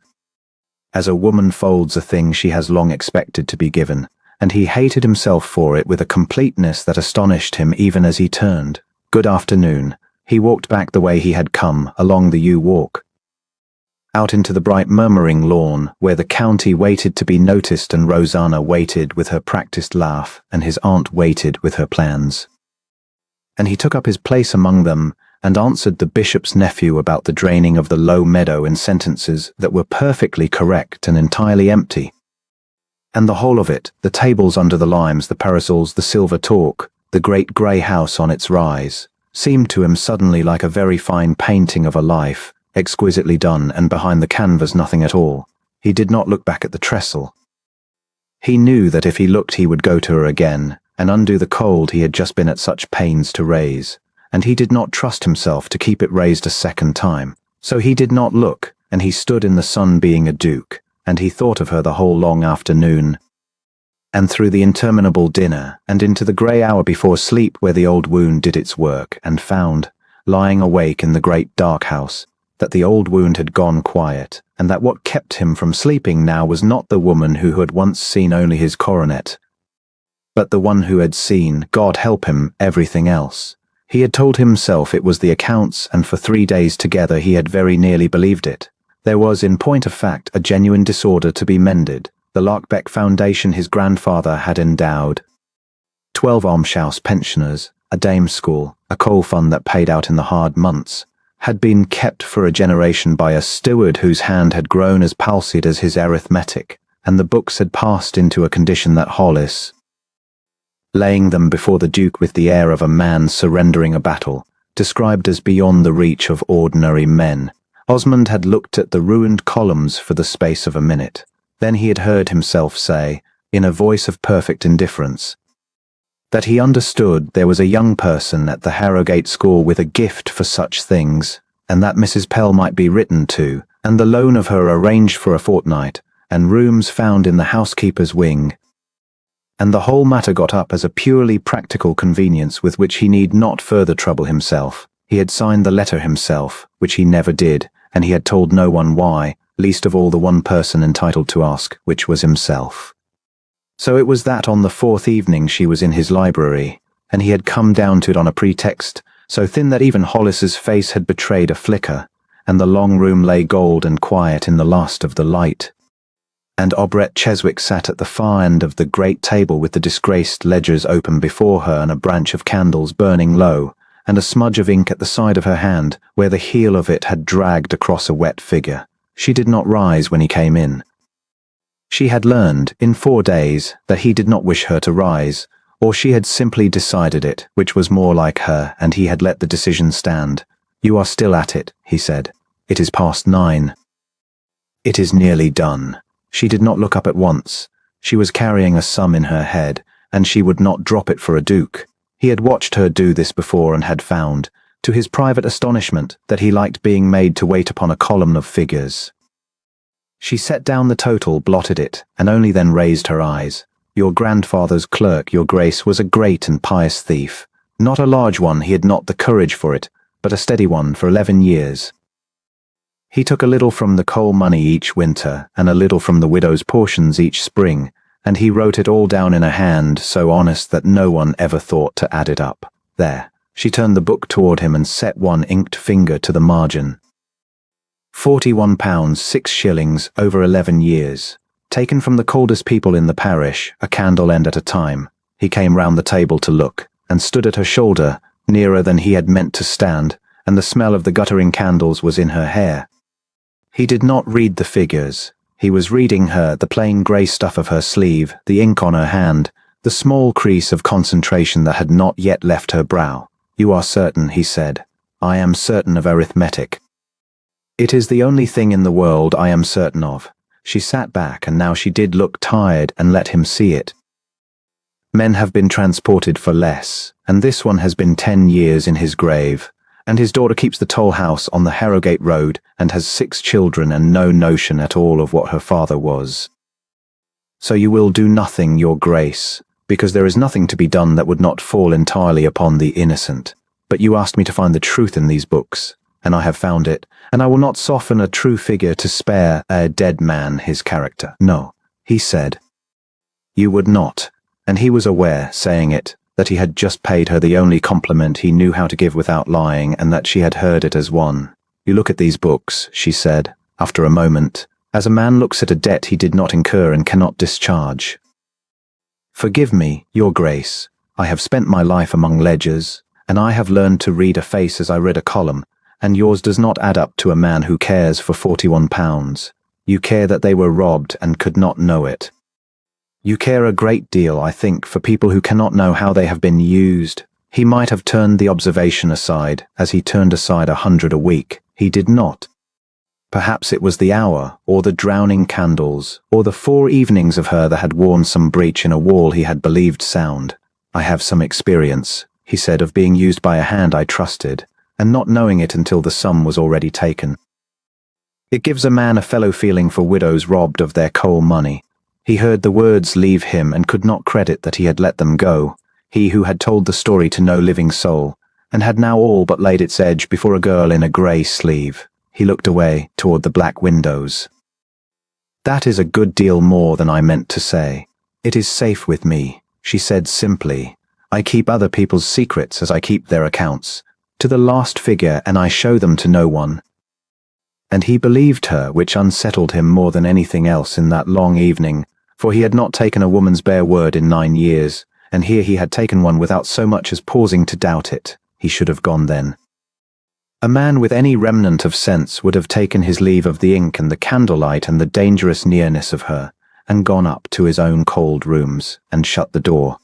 as a woman folds a thing she has long expected to be given, and he hated himself for it with a completeness that astonished him even as he turned. "Good afternoon." He walked back the way he had come, along the yew walk, out into the bright murmuring lawn, where the county waited to be noticed and Rosanna waited with her practiced laugh and his aunt waited with her plans. And he took up his place among them and answered the bishop's nephew about the draining of the low meadow in sentences that were perfectly correct and entirely empty. And the whole of it, the tables under the limes, the parasols, the silver talk, the great grey house on its rise, seemed to him suddenly like a very fine painting of a life, exquisitely done, and behind the canvas nothing at all. He did not look back at the trestle. He knew that if he looked he would go to her again, and undo the cold he had just been at such pains to raise, and he did not trust himself to keep it raised a second time. So he did not look, and he stood in the sun being a duke, and he thought of her the whole long afternoon, and through the interminable dinner, and into the grey hour before sleep where the old wound did its work, and found, lying awake in the great dark house, that the old wound had gone quiet, and that what kept him from sleeping now was not the woman who had once seen only his coronet, but the one who had seen, God help him, everything else. He had told himself it was the accounts, and for 3 days together he had very nearly believed it. There was, in point of fact, a genuine disorder to be mended. The Larkbeck Foundation his grandfather had endowed, 12 almshouse pensioners, a dame's school, a coal fund that paid out in the hard months, had been kept for a generation by a steward whose hand had grown as palsied as his arithmetic, and the books had passed into a condition that Hollis, laying them before the Duke with the air of a man surrendering a battle, described as beyond the reach of ordinary men. Osmond had looked at the ruined columns for the space of a minute. Then he had heard himself say, in a voice of perfect indifference, that he understood there was a young person at the Harrogate school with a gift for such things, and that Mrs. Pell might be written to, and the loan of her arranged for a fortnight, and rooms found in the housekeeper's wing, and the whole matter got up as a purely practical convenience with which he need not further trouble himself. He had signed the letter himself, which he never did, and he had told no one why, least of all the one person entitled to ask, which was himself. So it was that on the 4th evening she was in his library, and he had come down to it on a pretext, so thin that even Hollis's face had betrayed a flicker, and the long room lay gold and quiet in the last of the light. And Obret Cheswick sat at the far end of the great table with the disgraced ledgers open before her and a branch of candles burning low, and a smudge of ink at the side of her hand, where the heel of it had dragged across a wet figure. She did not rise when he came in. She had learned, in 4 days, that he did not wish her to rise, or she had simply decided it, which was more like her, and he had let the decision stand. "You are still at it," he said. "It is past 9. It is nearly done." She did not look up at once. She was carrying a sum in her head, and she would not drop it for a duke. He had watched her do this before and had found, to his private astonishment, that he liked being made to wait upon a column of figures. She set down the total, blotted it, and only then raised her eyes. "Your grandfather's clerk, your grace, was a great and pious thief. Not a large one, he had not the courage for it, but a steady one for 11 years. He took a little from the coal money each winter, and a little from the widow's portions each spring, and he wrote it all down in a hand so honest that no one ever thought to add it up. There." She turned the book toward him and set one inked finger to the margin. £41, 6 shillings, over 11 years. Taken from the coldest people in the parish, a candle end at a time. He came round the table to look, and stood at her shoulder, nearer than he had meant to stand, and the smell of the guttering candles was in her hair. He did not read the figures. He was reading her, the plain grey stuff of her sleeve, the ink on her hand, the small crease of concentration that had not yet left her brow. "You are certain," he said. "I am certain of arithmetic. It is the only thing in the world I am certain of." She sat back, and now she did look tired, and let him see it. "Men have been transported for less, and this one has been 10 years in his grave, and his daughter keeps the toll house on the Harrogate Road and has 6 children and no notion at all of what her father was. So you will do nothing, your grace, because there is nothing to be done that would not fall entirely upon the innocent. But you asked me to find the truth in these books, and I have found it, and I will not soften a true figure to spare a dead man his character." "No," he said. "You would not," and he was aware, saying it, that he had just paid her the only compliment he knew how to give without lying, and that she had heard it as one. "You look at these books," she said, after a moment, "as a man looks at a debt he did not incur and cannot discharge. Forgive me, your grace, I have spent my life among ledgers, and I have learned to read a face as I read a column, and yours does not add up to a man who cares for £41. You care that they were robbed and could not know it. You care a great deal, I think, for people who cannot know how they have been used." He might have turned the observation aside, as he turned aside 100 a week. He did not. Perhaps it was the hour, or the drowning candles, or the 4 evenings of her that had worn some breach in a wall he had believed sound. "I have some experience," he said, "of being used by a hand I trusted, and not knowing it until the sum was already taken. It gives a man a fellow feeling for widows robbed of their coal money." He heard the words leave him and could not credit that he had let them go, he who had told the story to no living soul, and had now all but laid its edge before a girl in a grey sleeve. He looked away toward the black windows. "That is a good deal more than I meant to say. It is safe with me," she said simply. "I keep other people's secrets as I keep their accounts, to the last figure, and I show them to no one." And he believed her, which unsettled him more than anything else in that long evening, for he had not taken a woman's bare word in 9 years, and here he had taken one without so much as pausing to doubt it. He should have gone then. A man with any remnant of sense would have taken his leave of the ink and the candlelight and the dangerous nearness of her, and gone up to his own cold rooms, and shut the door.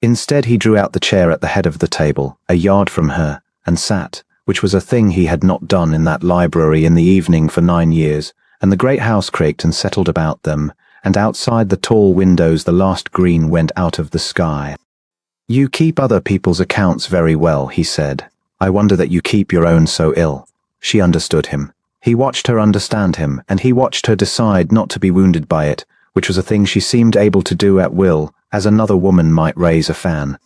Instead he drew out the chair at the head of the table, a yard from her, and sat, which was a thing he had not done in that library in the evening for 9 years, and the great house creaked and settled about them, and outside the tall windows the last green went out of the sky. "You keep other people's accounts very well," he said. "I wonder that you keep your own so ill." She understood him. He watched her understand him, and he watched her decide not to be wounded by it, which was a thing she seemed able to do at will, as another woman might raise a fan.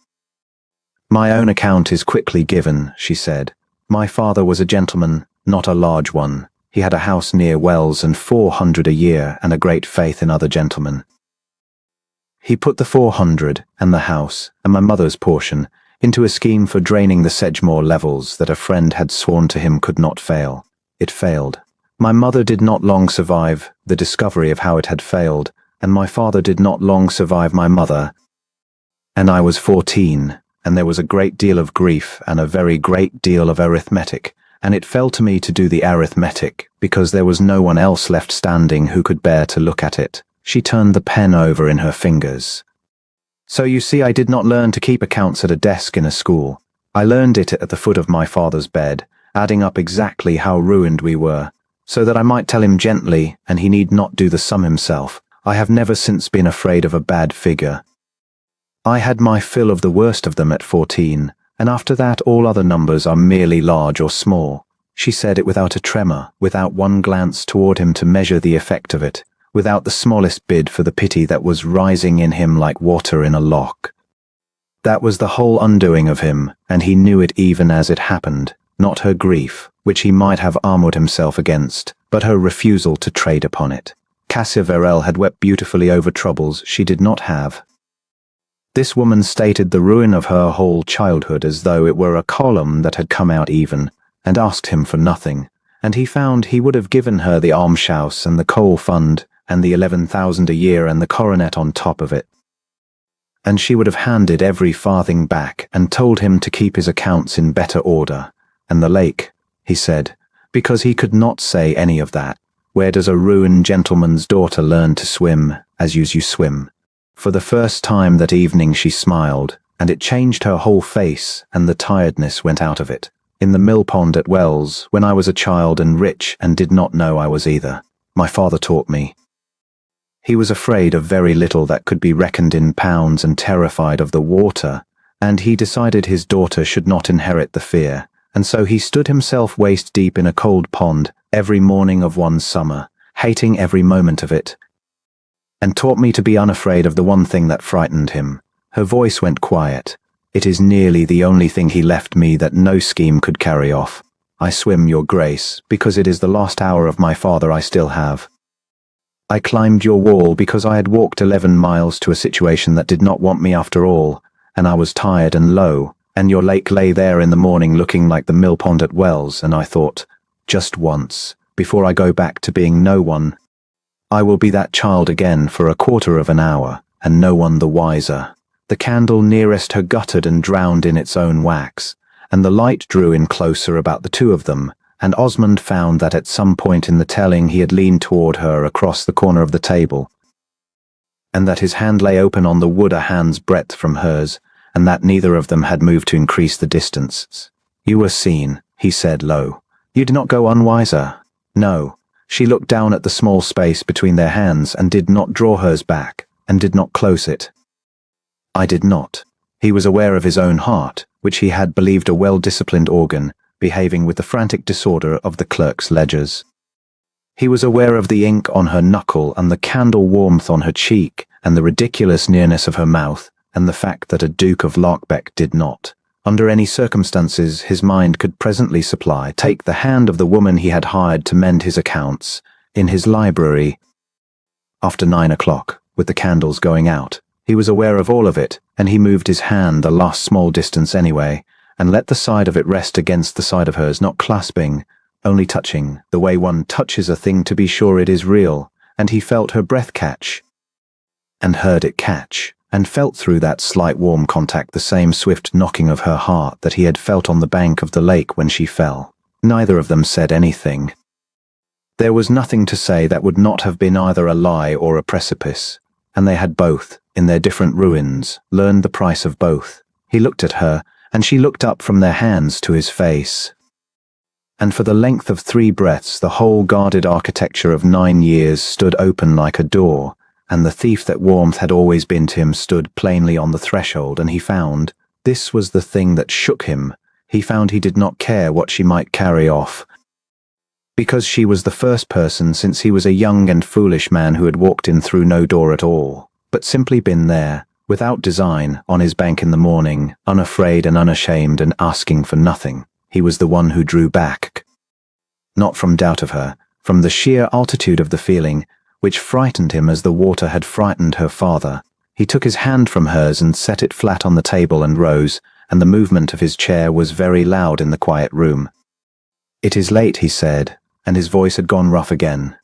"My own account is quickly given," she said. "My father was a gentleman, not a large one. He had a house near Wells and 400 a year and a great faith in other gentlemen. He put the 400 and the house and my mother's portion into a scheme for draining the Sedgemoor levels that a friend had sworn to him could not fail. It failed. My mother did not long survive the discovery of how it had failed, and my father did not long survive my mother. And I was 14, and there was a great deal of grief and a very great deal of arithmetic, and it fell to me to do the arithmetic, because there was no one else left standing who could bear to look at it. She turned the pen over in her fingers. So you see, I did not learn to keep accounts at a desk in a school. I learned it at the foot of my father's bed, adding up exactly how ruined we were, so that I might tell him gently, and he need not do the sum himself. I have never since been afraid of a bad figure. I had my fill of the worst of them at 14, and after that all other numbers are merely large or small. She said it without a tremor, without one glance toward him to measure the effect of it, without the smallest bid for the pity that was rising in him like water in a lock. That was the whole undoing of him, and he knew it even as it happened, not her grief, which he might have armored himself against, but her refusal to trade upon it. Cassia Verel had wept beautifully over troubles she did not have. This woman stated the ruin of her whole childhood as though it were a column that had come out even, and asked him for nothing, and he found he would have given her the almshouse and the coal fund, and the 11,000 a year and the coronet on top of it. And she would have handed every farthing back and told him to keep his accounts in better order. And the lake, he said, because he could not say any of that. Where does a ruined gentleman's daughter learn to swim, as you swim? For the first time that evening she smiled, and it changed her whole face, and the tiredness went out of it. In the mill pond at Wells, when I was a child and rich and did not know I was either. My father taught me. He was afraid of very little that could be reckoned in pounds and terrified of the water, and he decided his daughter should not inherit the fear, and so he stood himself waist deep in a cold pond every morning of one summer, hating every moment of it, and taught me to be unafraid of the one thing that frightened him. Her voice went quiet. It is nearly the only thing he left me that no scheme could carry off. I swim, your grace, because it is the last hour of my father I still have. I climbed your wall because I had walked 11 miles to a situation that did not want me after all, and I was tired and low, and your lake lay there in the morning looking like the mill pond at Wells, and I thought, just once, before I go back to being no one, I will be that child again for a quarter of an hour, and no one the wiser. The candle nearest her guttered and drowned in its own wax, and the light drew in closer about the two of them, and Osmond found that at some point in the telling he had leaned toward her across the corner of the table, and that his hand lay open on the wood a hand's breadth from hers, and that neither of them had moved to increase the distance. You were seen, he said low. You did not go unwiser. No. She looked down at the small space between their hands and did not draw hers back, and did not close it. I did not. He was aware of his own heart, which he had believed a well-disciplined organ, behaving with the frantic disorder of the clerk's ledgers. He was aware of the ink on her knuckle and the candle warmth on her cheek, and the ridiculous nearness of her mouth, and the fact that a Duke of Larkbeck did not, under any circumstances his mind could presently supply, take the hand of the woman he had hired to mend his accounts, in his library, after 9 o'clock, with the candles going out. He was aware of all of it, and he moved his hand the last small distance anyway, and let the side of it rest against the side of hers, not clasping, only touching, the way one touches a thing to be sure it is real, and he felt her breath catch, and heard it catch, and felt through that slight warm contact the same swift knocking of her heart that he had felt on the bank of the lake when she fell. Neither of them said anything. There was nothing to say that would not have been either a lie or a precipice, and they had both, in their different ruins, learned the price of both. He looked at her, and she looked up from their hands to his face. And for the length of 3 breaths the whole guarded architecture of 9 years stood open like a door, and the thief that warmth had always been to him stood plainly on the threshold, and he found, this was the thing that shook him, he found he did not care what she might carry off, because she was the first person since he was a young and foolish man who had walked in through no door at all, but simply been there, without design, on his bank in the morning, unafraid and unashamed and asking for nothing. He was the one who drew back. Not from doubt of her, from the sheer altitude of the feeling, which frightened him as the water had frightened her father. He took his hand from hers and set it flat on the table and rose, and the movement of his chair was very loud in the quiet room. It is late, he said, and his voice had gone rough again.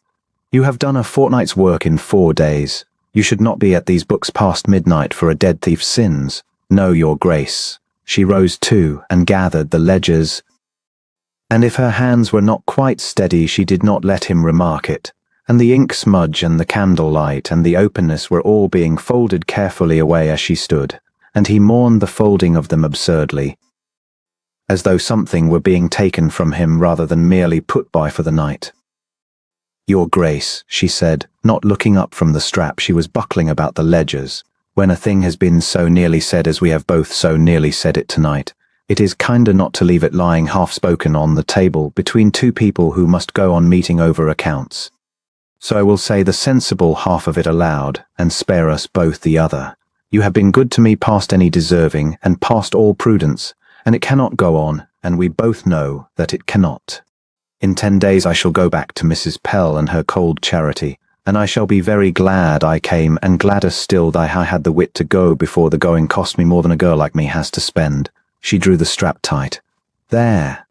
You have done a fortnight's work in 4 days. You should not be at these books past midnight for a dead thief's sins. No, your grace. She rose too, and gathered the ledgers And if her hands were not quite steady, she did not let him remark it, and the ink smudge and the candlelight and the openness were all being folded carefully away as she stood, and he mourned the folding of them absurdly, as though something were being taken from him rather than merely put by for the night. "Your Grace," she said, not looking up from the strap she was buckling about the ledgers, "when a thing has been so nearly said as we have both so nearly said it tonight, it is kinder not to leave it lying half-spoken on the table between two people who must go on meeting over accounts. So I will say the sensible half of it aloud, and spare us both the other. You have been good to me past any deserving, and past all prudence, and it cannot go on, and we both know that it cannot. In 10 days I shall go back to Mrs. Pell and her cold charity, and I shall be very glad I came, and gladder still that I had the wit to go before the going cost me more than a girl like me has to spend." She drew the strap tight. "There.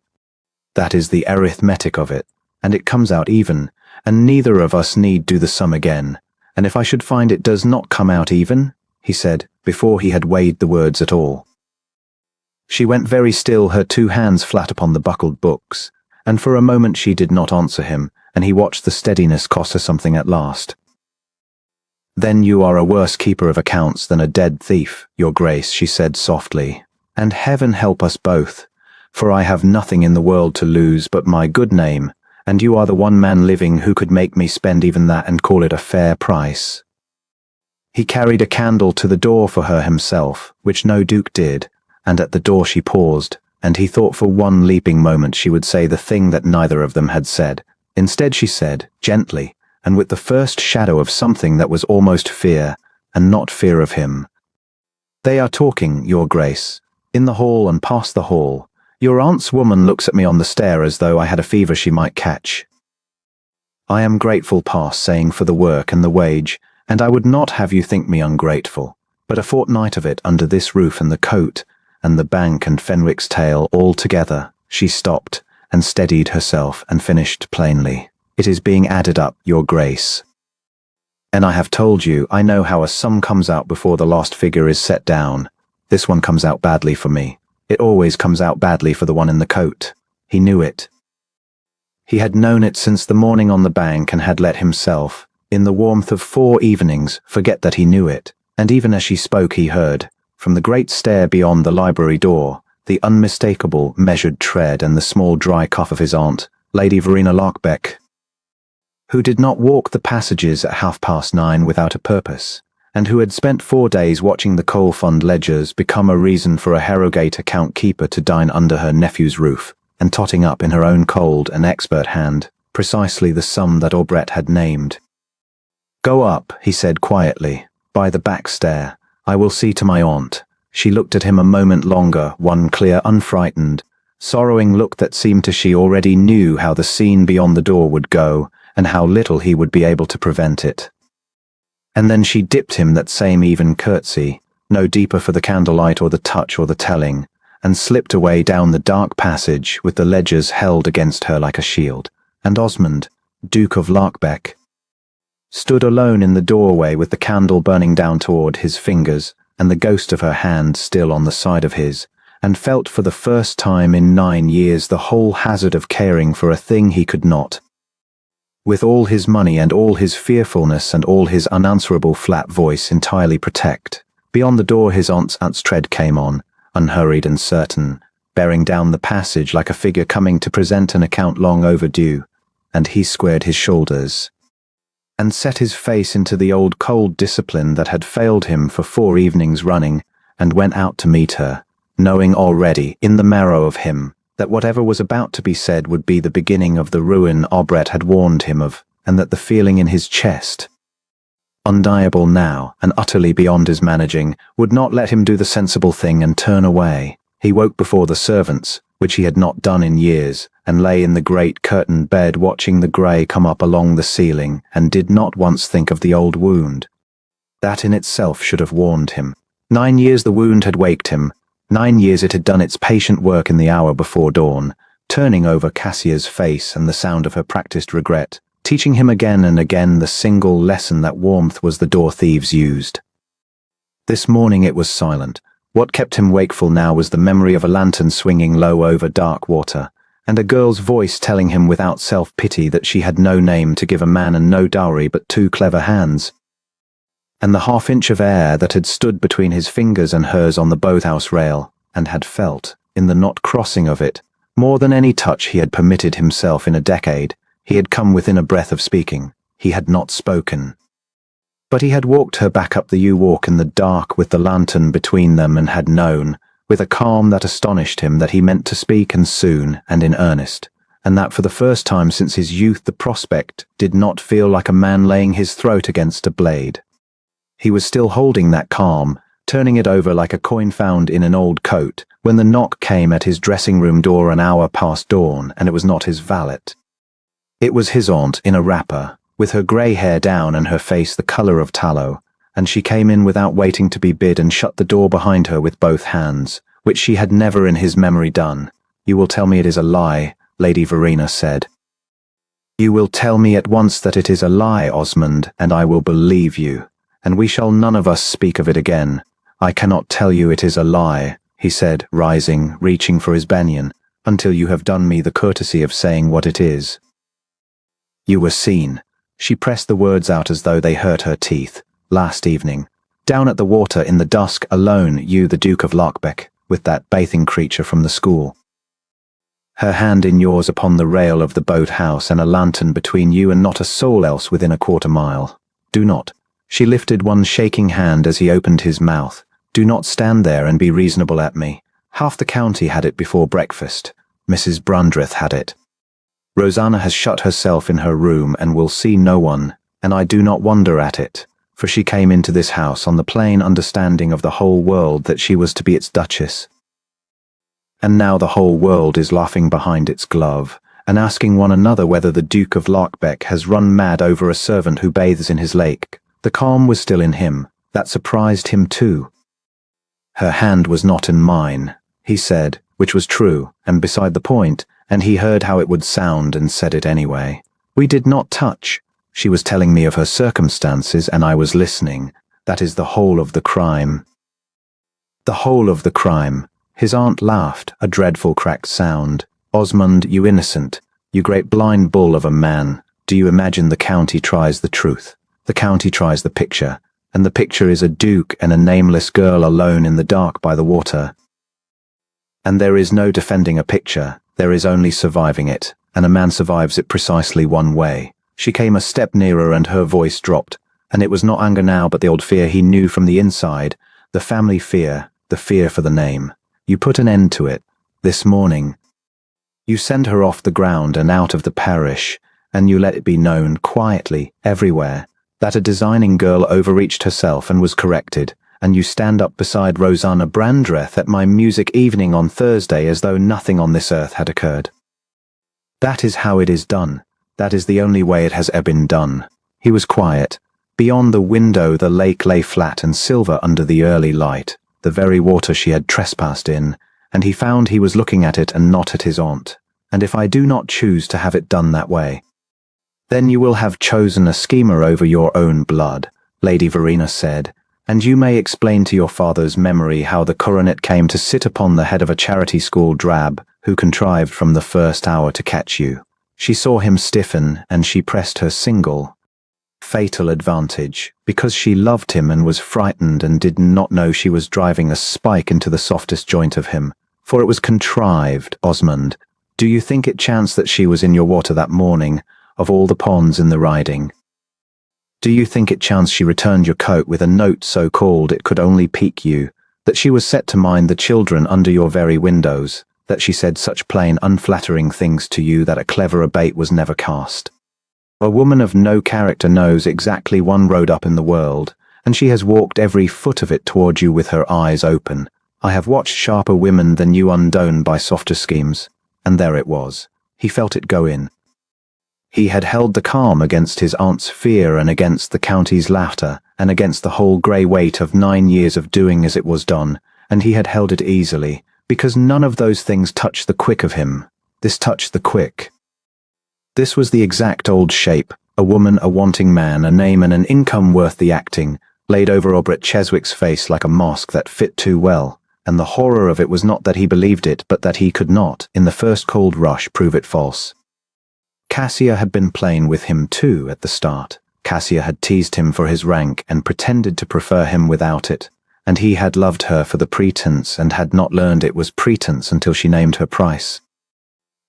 That is the arithmetic of it, and it comes out even, and neither of us need do the sum again. And if I should find it does not come out even," he said, before he had weighed the words at all. She went very still, her 2 hands flat upon the buckled books, and for a moment she did not answer him, and he watched the steadiness cost her something at last. "Then you are a worse keeper of accounts than a dead thief, Your Grace," she said softly, "and heaven help us both, for I have nothing in the world to lose but my good name, and you are the one man living who could make me spend even that and call it a fair price." He carried a candle to the door for her himself, which no duke did, and at the door she paused, and he thought for one leaping moment she would say the thing that neither of them had said. Instead she said, gently, and with the first shadow of something that was almost fear, and not fear of him, "They are talking, Your Grace, in the hall and past the hall. Your aunt's woman looks at me on the stair as though I had a fever she might catch. I am grateful past saying for the work and the wage, and I would not have you think me ungrateful, but a fortnight of it under this roof and the coat, and the bank and Fenwick's tale all together." She stopped, and steadied herself, and finished plainly, "It is being added up, Your Grace. And I have told you, I know how a sum comes out before the last figure is set down. This one comes out badly for me. It always comes out badly for the one in the coat." He knew it. He had known it since the morning on the bank, and had let himself, in the warmth of 4 evenings, forget that he knew it, and even as she spoke he heard, from the great stair beyond the library door, the unmistakable, measured tread and the small dry cough of his aunt, Lady Verena Lockbeck, who did not walk the passages at 9:30 without a purpose, and who had spent 4 days watching the coal fund ledgers become a reason for a Harrogate account keeper to dine under her nephew's roof, and totting up in her own cold and expert hand precisely the sum that Aubret had named. "Go up," he said quietly, "by the back stair. I will see to my aunt." She looked at him a moment longer, one clear, unfrightened, sorrowing look that seemed to she already knew how the scene beyond the door would go, and how little he would be able to prevent it. And then she dipped him that same even curtsy, no deeper for the candlelight or the touch or the telling, and slipped away down the dark passage with the ledgers held against her like a shield, and Osmond, Duke of Larkbeck, stood alone in the doorway with the candle burning down toward his fingers, and the ghost of her hand still on the side of his, and felt for the first time in 9 years the whole hazard of caring for a thing he could not, with all his money and all his fearfulness and all his unanswerable flat voice, entirely protect. Beyond the door his aunt's tread came on, unhurried and certain, bearing down the passage like a figure coming to present an account long overdue, and he squared his shoulders, and set his face into the old cold discipline that had failed him for 4 evenings running, and went out to meet her, knowing already, in the marrow of him, that whatever was about to be said would be the beginning of the ruin Aubret had warned him of, and that the feeling in his chest, undeniable now, and utterly beyond his managing, would not let him do the sensible thing and turn away. He woke before the servants, which he had not done in years, and lay in the great curtained bed watching the grey come up along the ceiling, and did not once think of the old wound. That in itself should have warned him. 9 years the wound had waked him. 9 years it had done its patient work in the hour before dawn, turning over Cassia's face and the sound of her practiced regret, teaching him again and again the single lesson that warmth was the door thieves used. This morning it was silent. What kept him wakeful now was the memory of a lantern swinging low over dark water, and a girl's voice telling him without self-pity that she had no name to give a man and no dowry but two clever hands. And the half-inch of air that had stood between his fingers and hers on the boathouse rail, and had felt, in the not crossing of it, more than any touch he had permitted himself in a decade. He had come within a breath of speaking. He had not spoken. But he had walked her back up the U-walk in the dark with the lantern between them, and had known, with a calm that astonished him, that he meant to speak, and soon, and in earnest, and that for the first time since his youth the prospect did not feel like a man laying his throat against a blade. He was still holding that calm, turning it over like a coin found in an old coat, when the knock came at his dressing-room door an hour past dawn, and it was not his valet. It was his aunt in a wrapper, with her grey hair down and her face the colour of tallow, and she came in without waiting to be bid and shut the door behind her with both hands, which she had never in his memory done. "You will tell me it is a lie," Lady Verena said. "You will tell me at once that it is a lie, Osmond, and I will believe you, and we shall none of us speak of it again. I cannot tell you it is a lie," he said, rising, reaching for his banyan, "until you have done me the courtesy of saying what it is." "You were seen." She pressed the words out as though they hurt her teeth. "Last evening, down at the water in the dusk, alone, you, the Duke of Lochbeck, with that bathing creature from the school. Her hand in yours upon the rail of the boat-house, and a lantern between you and not a soul else within a quarter-mile. Do not," she lifted one shaking hand as he opened his mouth, "do not stand there and be reasonable at me. Half the county had it before breakfast. Mrs. Brandreth had it. Rosanna has shut herself in her room and will see no one, and I do not wonder at it, for she came into this house on the plain understanding of the whole world that she was to be its duchess. And now the whole world is laughing behind its glove, and asking one another whether the Duke of Lochbeck has run mad over a servant who bathes in his lake. The calm was still in him. That surprised him too. Her hand was not in mine, he said, which was true, and beside the point, and he heard how it would sound and said it anyway. We did not touch. She was telling me of her circumstances, and I was listening. That is the whole of the crime. The whole of the crime. His aunt laughed, a dreadful cracked sound. Osmond, you innocent, you great blind bull of a man, do you imagine the county tries the truth? The county tries the picture, and the picture is a duke and a nameless girl alone in the dark by the water. And there is no defending a picture, there is only surviving it, and a man survives it precisely one way. She came a step nearer and her voice dropped, and it was not anger now but the old fear he knew from the inside, the family fear, the fear for the name. You put an end to it, this morning. You send her off the ground and out of the parish, and you let it be known, quietly, everywhere, that a designing girl overreached herself and was corrected, and you stand up beside Rosanna Brandreth at my music evening on Thursday as though nothing on this earth had occurred. That is how it is done. That is the only way it has ever been done. He was quiet. Beyond the window the lake lay flat and silver under the early light, the very water she had trespassed in, and he found he was looking at it and not at his aunt. And if I do not choose to have it done that way, then you will have chosen a schemer over your own blood, Lady Verena said, and you may explain to your father's memory how the coronet came to sit upon the head of a charity school drab who contrived from the first hour to catch you. She saw him stiffen, and she pressed her single, fatal advantage, because she loved him and was frightened and did not know she was driving a spike into the softest joint of him. For it was contrived, Osmond. Do you think it chanced that she was in your water that morning, of all the ponds in the riding? Do you think it chanced she returned your coat with a note so called it could only pique you, that she was set to mind the children under your very windows, that she said such plain unflattering things to you that a cleverer bait was never cast? A woman of no character knows exactly one road up in the world, and she has walked every foot of it toward you with her eyes open. I have watched sharper women than you undone by softer schemes, and there it was. He felt it go in. He had held the calm against his aunt's fear and against the county's laughter and against the whole grey weight of 9 years of doing as it was done, and he had held it easily, because none of those things touched the quick of him. This touched the quick. This was the exact old shape, a woman, a wanting man, a name and an income worth the acting, laid over Obrit Cheswick's face like a mask that fit too well, and the horror of it was not that he believed it, but that he could not, in the first cold rush, prove it false. Cassia had been playing with him too at the start. Cassia had teased him for his rank and pretended to prefer him without it, and he had loved her for the pretense and had not learned it was pretense until she named her price.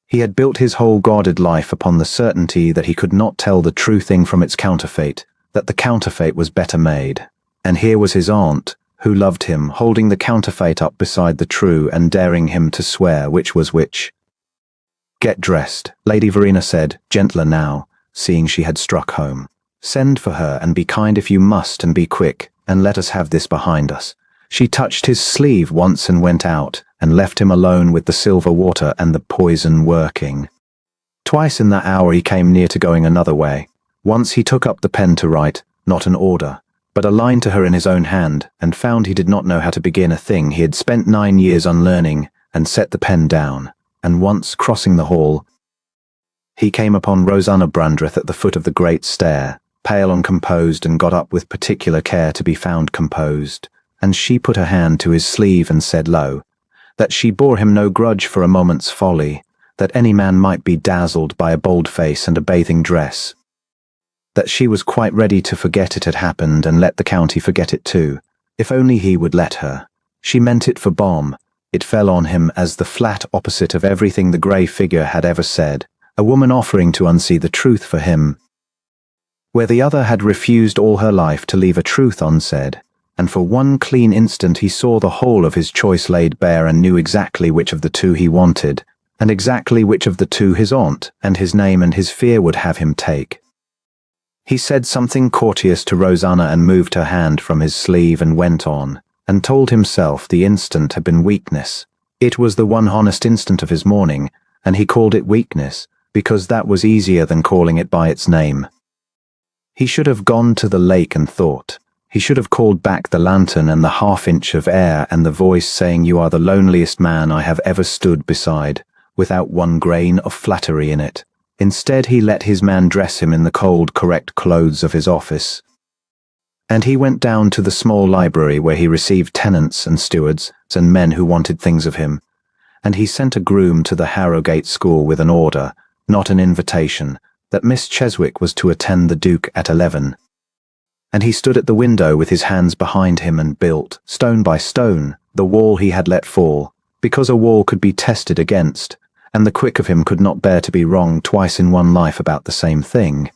He had built his whole guarded life upon the certainty that he could not tell the true thing from its counterfeit, that the counterfeit was better made. And here was his aunt, who loved him, holding the counterfeit up beside the true and daring him to swear which was which. "Get dressed," Lady Verena said, gentler now, seeing she had struck home. "Send for her and be kind if you must, and be quick, and let us have this behind us." She touched his sleeve once and went out, and left him alone with the silver water and the poison working. Twice in that hour he came near to going another way. Once he took up the pen to write, not an order, but a line to her in his own hand, and found he did not know how to begin a thing he had spent 9 years unlearning, and set the pen down. And once, crossing the hall, he came upon Rosanna Brandreth at the foot of the great stair, pale and composed, and got up with particular care to be found composed. And she put her hand to his sleeve and said low, that she bore him no grudge for a moment's folly, that any man might be dazzled by a bold face and a bathing dress, that she was quite ready to forget it had happened and let the county forget it too, if only he would let her. She meant it for balm. It fell on him as the flat opposite of everything the grey figure had ever said, a woman offering to unsee the truth for him, where the other had refused all her life to leave a truth unsaid. And for one clean instant he saw the whole of his choice laid bare and knew exactly which of the two he wanted, and exactly which of the two his aunt and his name and his fear would have him take. He said something courteous to Rosanna and moved her hand from his sleeve and went on, and told himself the instant had been weakness. It was the one honest instant of his morning, and he called it weakness, because that was easier than calling it by its name. He should have gone to the lake and thought. He should have called back the lantern and the half-inch of air and the voice saying, "You are the loneliest man I have ever stood beside," without one grain of flattery in it. Instead, he let his man dress him in the cold, correct clothes of his office. And he went down to the small library where he received tenants and stewards and men who wanted things of him. And he sent a groom to the Harrogate school with an order, not an invitation, that Miss Cheswick was to attend the Duke at 11. And he stood at the window with his hands behind him and built, stone by stone, the wall he had let fall, because a wall could be tested against, and the quick of him could not bear to be wrong twice in one life about the same thing.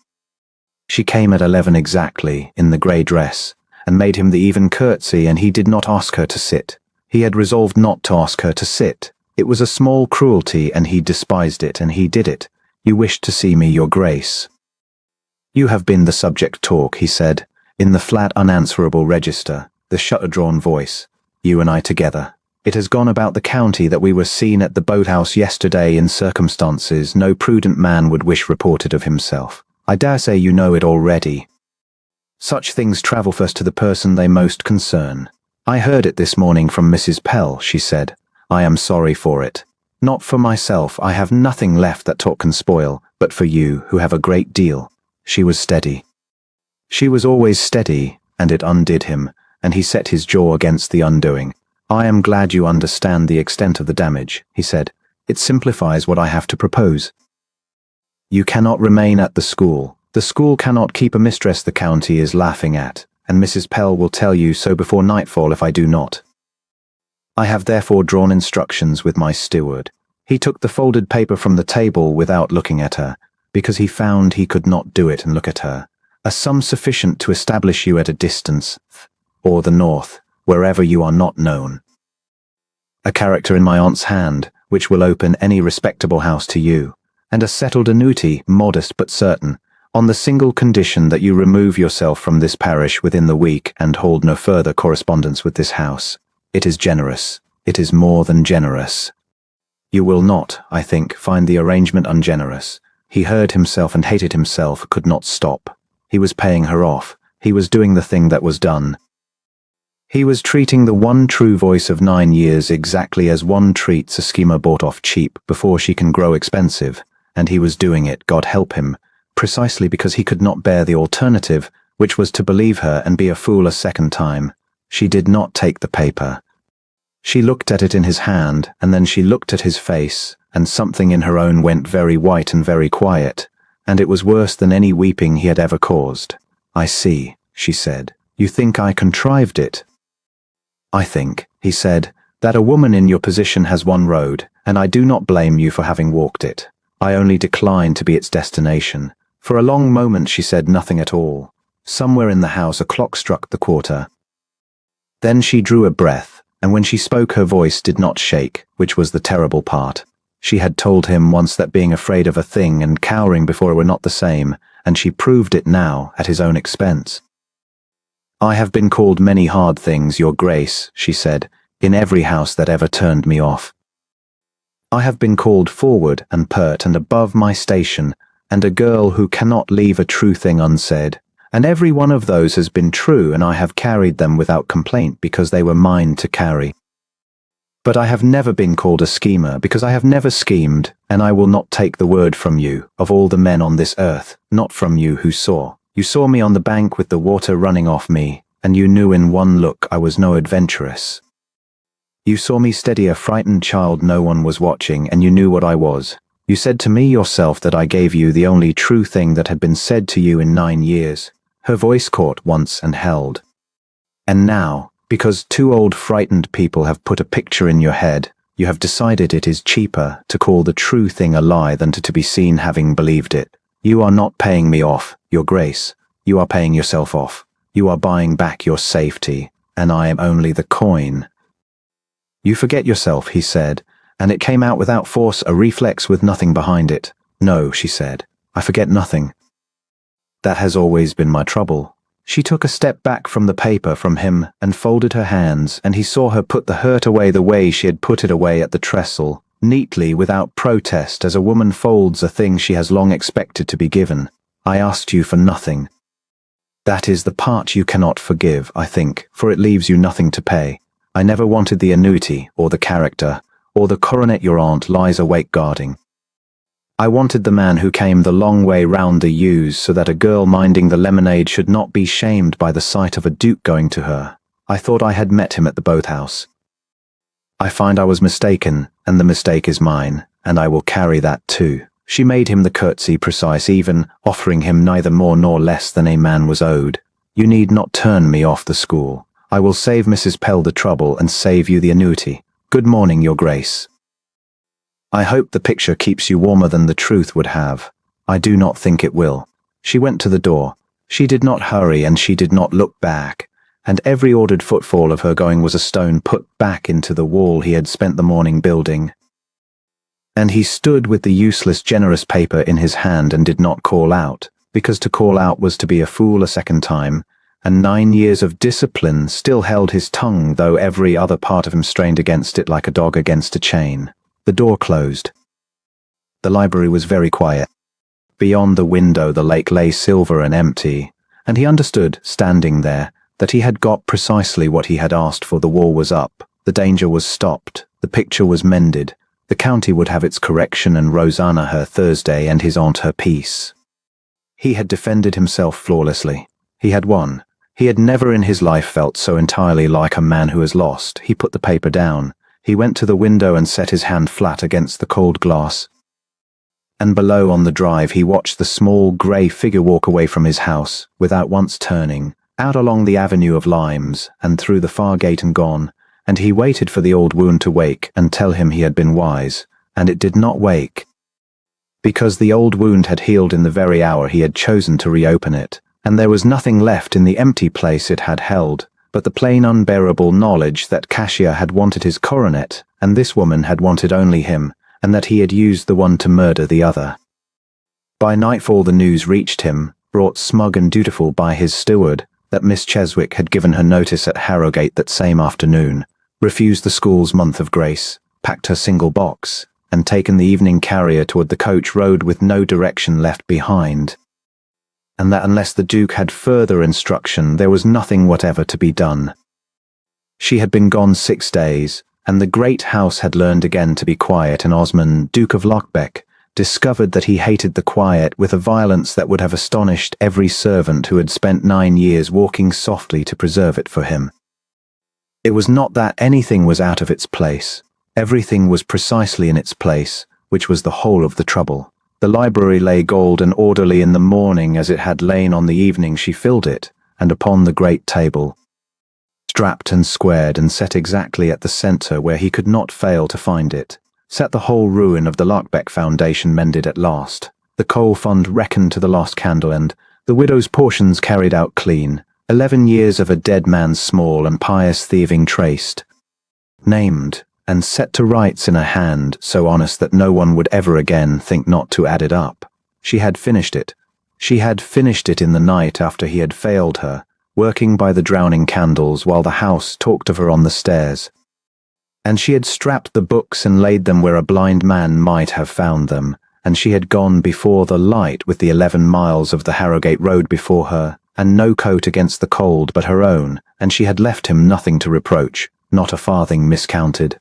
She came at 11 exactly, in the grey dress, and made him the even curtsy, and he did not ask her to sit. He had resolved not to ask her to sit. It was a small cruelty, and he despised it, and he did it. "You wished to see me, your grace." "You have been the subject talk," he said, in the flat unanswerable register, the shutter-drawn voice. "You and I together. It has gone about the county that we were seen at the boathouse yesterday in circumstances no prudent man would wish reported of himself. I dare say you know it already. Such things travel first to the person they most concern. I heard it this morning from Mrs. Pell," she said. "I am sorry for it. Not for myself, I have nothing left that talk can spoil, but for you, who have a great deal." She was steady. She was always steady, and it undid him, and he set his jaw against the undoing. "I am glad you understand the extent of the damage," he said. "It simplifies what I have to propose. You cannot remain at the school. The school cannot keep a mistress the county is laughing at, and Mrs. Pell will tell you so before nightfall if I do not. I have therefore drawn instructions with my steward." He took the folded paper from the table without looking at her, because he found he could not do it and look at her. "A sum sufficient to establish you at a distance, or the north, wherever you are not known. A character in my aunt's hand, which will open any respectable house to you, and a settled annuity, modest but certain, on the single condition that you remove yourself from this parish within the week and hold no further correspondence with this house. It is generous. It is more than generous. You will not, I think, find the arrangement ungenerous." He heard himself and hated himself, could not stop. He was paying her off. He was doing the thing that was done. He was treating the one true voice of 9 years exactly as one treats a schemer bought off cheap before she can grow expensive, and he was doing it, God help him, precisely because he could not bear the alternative, which was to believe her and be a fool a second time. She did not take the paper. She looked at it in his hand, and then she looked at his face, and something in her own went very white and very quiet, and it was worse than any weeping he had ever caused. "I see," she said. "You think I contrived it?" "I think," he said, "that a woman in your position has one road, and I do not blame you for having walked it. I only decline to be its destination." For a long moment she said nothing at all. Somewhere in the house a clock struck the quarter. Then she drew a breath, and when she spoke her voice did not shake, which was the terrible part. She had told him once that being afraid of a thing and cowering before it were not the same, and she proved it now at his own expense. "I have been called many hard things, Your Grace," she said, "in every house that ever turned me off. I have been called forward and pert and above my station, and a girl who cannot leave a true thing unsaid, and every one of those has been true, and I have carried them without complaint because they were mine to carry. But I have never been called a schemer because I have never schemed, and I will not take the word from you, of all the men on this earth, not from you who saw. You saw me on the bank with the water running off me, and you knew in one look I was no adventuress. You saw me steady a frightened child no one was watching, and you knew what I was. You said to me yourself that I gave you the only true thing that had been said to you in 9 years. Her voice caught once and held. And now, because two old frightened people have put a picture in your head, you have decided it is cheaper to call the true thing a lie than to be seen having believed it. You are not paying me off, Your Grace. You are paying yourself off. You are buying back your safety, and I am only the coin." "You forget yourself," he said, and it came out without force, a reflex with nothing behind it. "No," she said, "I forget nothing. That has always been my trouble." She took a step back from the paper from him and folded her hands, and he saw her put the hurt away the way she had put it away at the trestle, neatly, without protest, as a woman folds a thing she has long expected to be given. "I asked you for nothing. That is the part you cannot forgive, I think, for it leaves you nothing to pay. I never wanted the annuity, or the character, or the coronet your aunt lies awake guarding. I wanted the man who came the long way round the yews so that a girl minding the lemonade should not be shamed by the sight of a duke going to her. I thought I had met him at the boathouse. I find I was mistaken, and the mistake is mine, and I will carry that too." She made him the curtsy precise, even offering him neither more nor less than a man was owed. "You need not turn me off the school. I will save Mrs. Pell the trouble and save you the annuity. Good morning, Your Grace. I hope the picture keeps you warmer than the truth would have. I do not think it will." She went to the door. She did not hurry, and she did not look back, and every ordered footfall of her going was a stone put back into the wall he had spent the morning building. And he stood with the useless generous paper in his hand and did not call out, because to call out was to be a fool a second time, and 9 years of discipline still held his tongue, though every other part of him strained against it like a dog against a chain. The door closed. The library was very quiet. Beyond the window the lake lay silver and empty, and he understood, standing there, that he had got precisely what he had asked for. The war was up, the danger was stopped, the picture was mended, the county would have its correction, and Rosanna her Thursday and his aunt her peace. He had defended himself flawlessly. He had won. He had never in his life felt so entirely like a man who has lost. He put the paper down. He went to the window and set his hand flat against the cold glass. And below on the drive he watched the small grey figure walk away from his house, without once turning, out along the avenue of limes, and through the far gate and gone, and he waited for the old wound to wake and tell him he had been wise, and it did not wake. Because the old wound had healed in the very hour he had chosen to reopen it, and there was nothing left in the empty place it had held, but the plain unbearable knowledge that Cassia had wanted his coronet, and this woman had wanted only him, and that he had used the one to murder the other. By nightfall the news reached him, brought smug and dutiful by his steward, that Miss Cheswick had given her notice at Harrogate that same afternoon, refused the school's month of grace, packed her single box, and taken the evening carrier toward the coach road with no direction left behind, and that unless the Duke had further instruction there was nothing whatever to be done. She had been gone 6 days, and the great house had learned again to be quiet, and Osmond, Duke of Lochbeck, discovered that he hated the quiet with a violence that would have astonished every servant who had spent 9 years walking softly to preserve it for him. It was not that anything was out of its place. Everything was precisely in its place, which was the whole of the trouble. The library lay gold and orderly in the morning as it had lain on the evening she filled it, and upon the great table, strapped and squared and set exactly at the centre where he could not fail to find it, sat the whole ruin of the Larkbeck Foundation mended at last, the coal fund reckoned to the last candle end, the widow's portions carried out clean, 11 years of a dead man's small and pious thieving traced, named, and set to rights in a hand so honest that no one would ever again think not to add it up. She had finished it. She had finished it in the night after he had failed her, working by the drowning candles while the house talked of her on the stairs. And she had strapped the books and laid them where a blind man might have found them, and she had gone before the light with the 11 miles of the Harrogate Road before her, and no coat against the cold but her own, and she had left him nothing to reproach, not a farthing miscounted.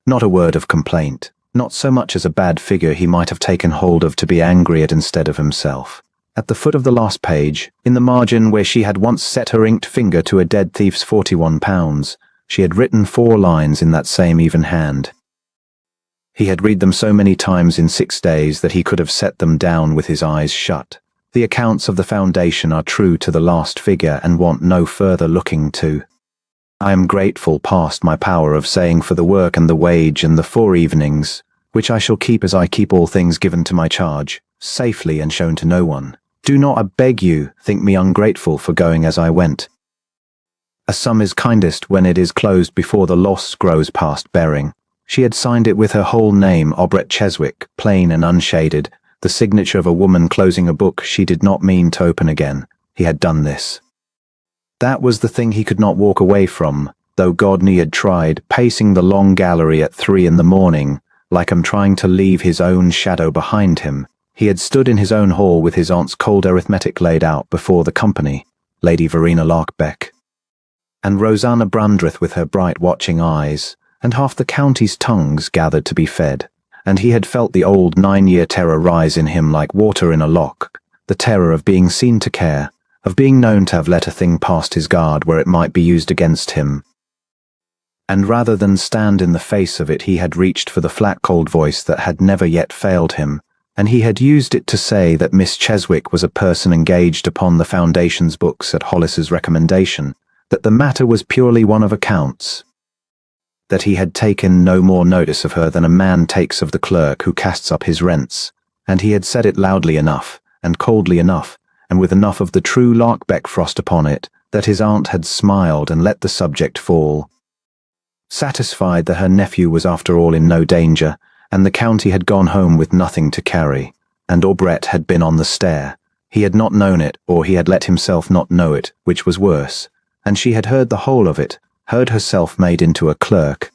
Not a word of complaint, not so much as a bad figure he might have taken hold of to be angry at instead of himself. At the foot of the last page, in the margin where she had once set her inked finger to a dead thief's £41, she had written 4 lines in that same even hand. He had read them so many times in 6 days that he could have set them down with his eyes shut. The accounts of the foundation are true to the last figure and want no further looking to. I am grateful past my power of saying for the work and the wage and the 4 evenings, which I shall keep as I keep all things given to my charge, safely and shown to no one. Do not, I beg you, think me ungrateful for going as I went. A sum is kindest when it is closed before the loss grows past bearing. She had signed it with her whole name, Obret Cheswick, plain and unshaded, the signature of a woman closing a book she did not mean to open again. He had done this. That was the thing he could not walk away from, though Godney had tried, pacing the long gallery at 3 in the morning, like trying to leave his own shadow behind him. He had stood in his own hall with his aunt's cold arithmetic laid out before the company, Lady Verena Larkbeck, and Rosanna Brandreth with her bright watching eyes, and half the county's tongues gathered to be fed, and he had felt the old 9-year terror rise in him like water in a lock, the terror of being seen to care, of being known to have let a thing past his guard where it might be used against him. And rather than stand in the face of it, he had reached for the flat cold voice that had never yet failed him, and he had used it to say that Miss Cheswick was a person engaged upon the Foundation's books at Hollis's recommendation, that the matter was purely one of accounts, that he had taken no more notice of her than a man takes of the clerk who casts up his rents, and he had said it loudly enough, and coldly enough, and with enough of the true Larkbeck frost upon it, that his aunt had smiled and let the subject fall, satisfied that her nephew was after all in no danger, and the county had gone home with nothing to carry, and Obret had been on the stair. He had not known it, or he had let himself not know it, which was worse, and she had heard the whole of it, heard herself made into a clerk,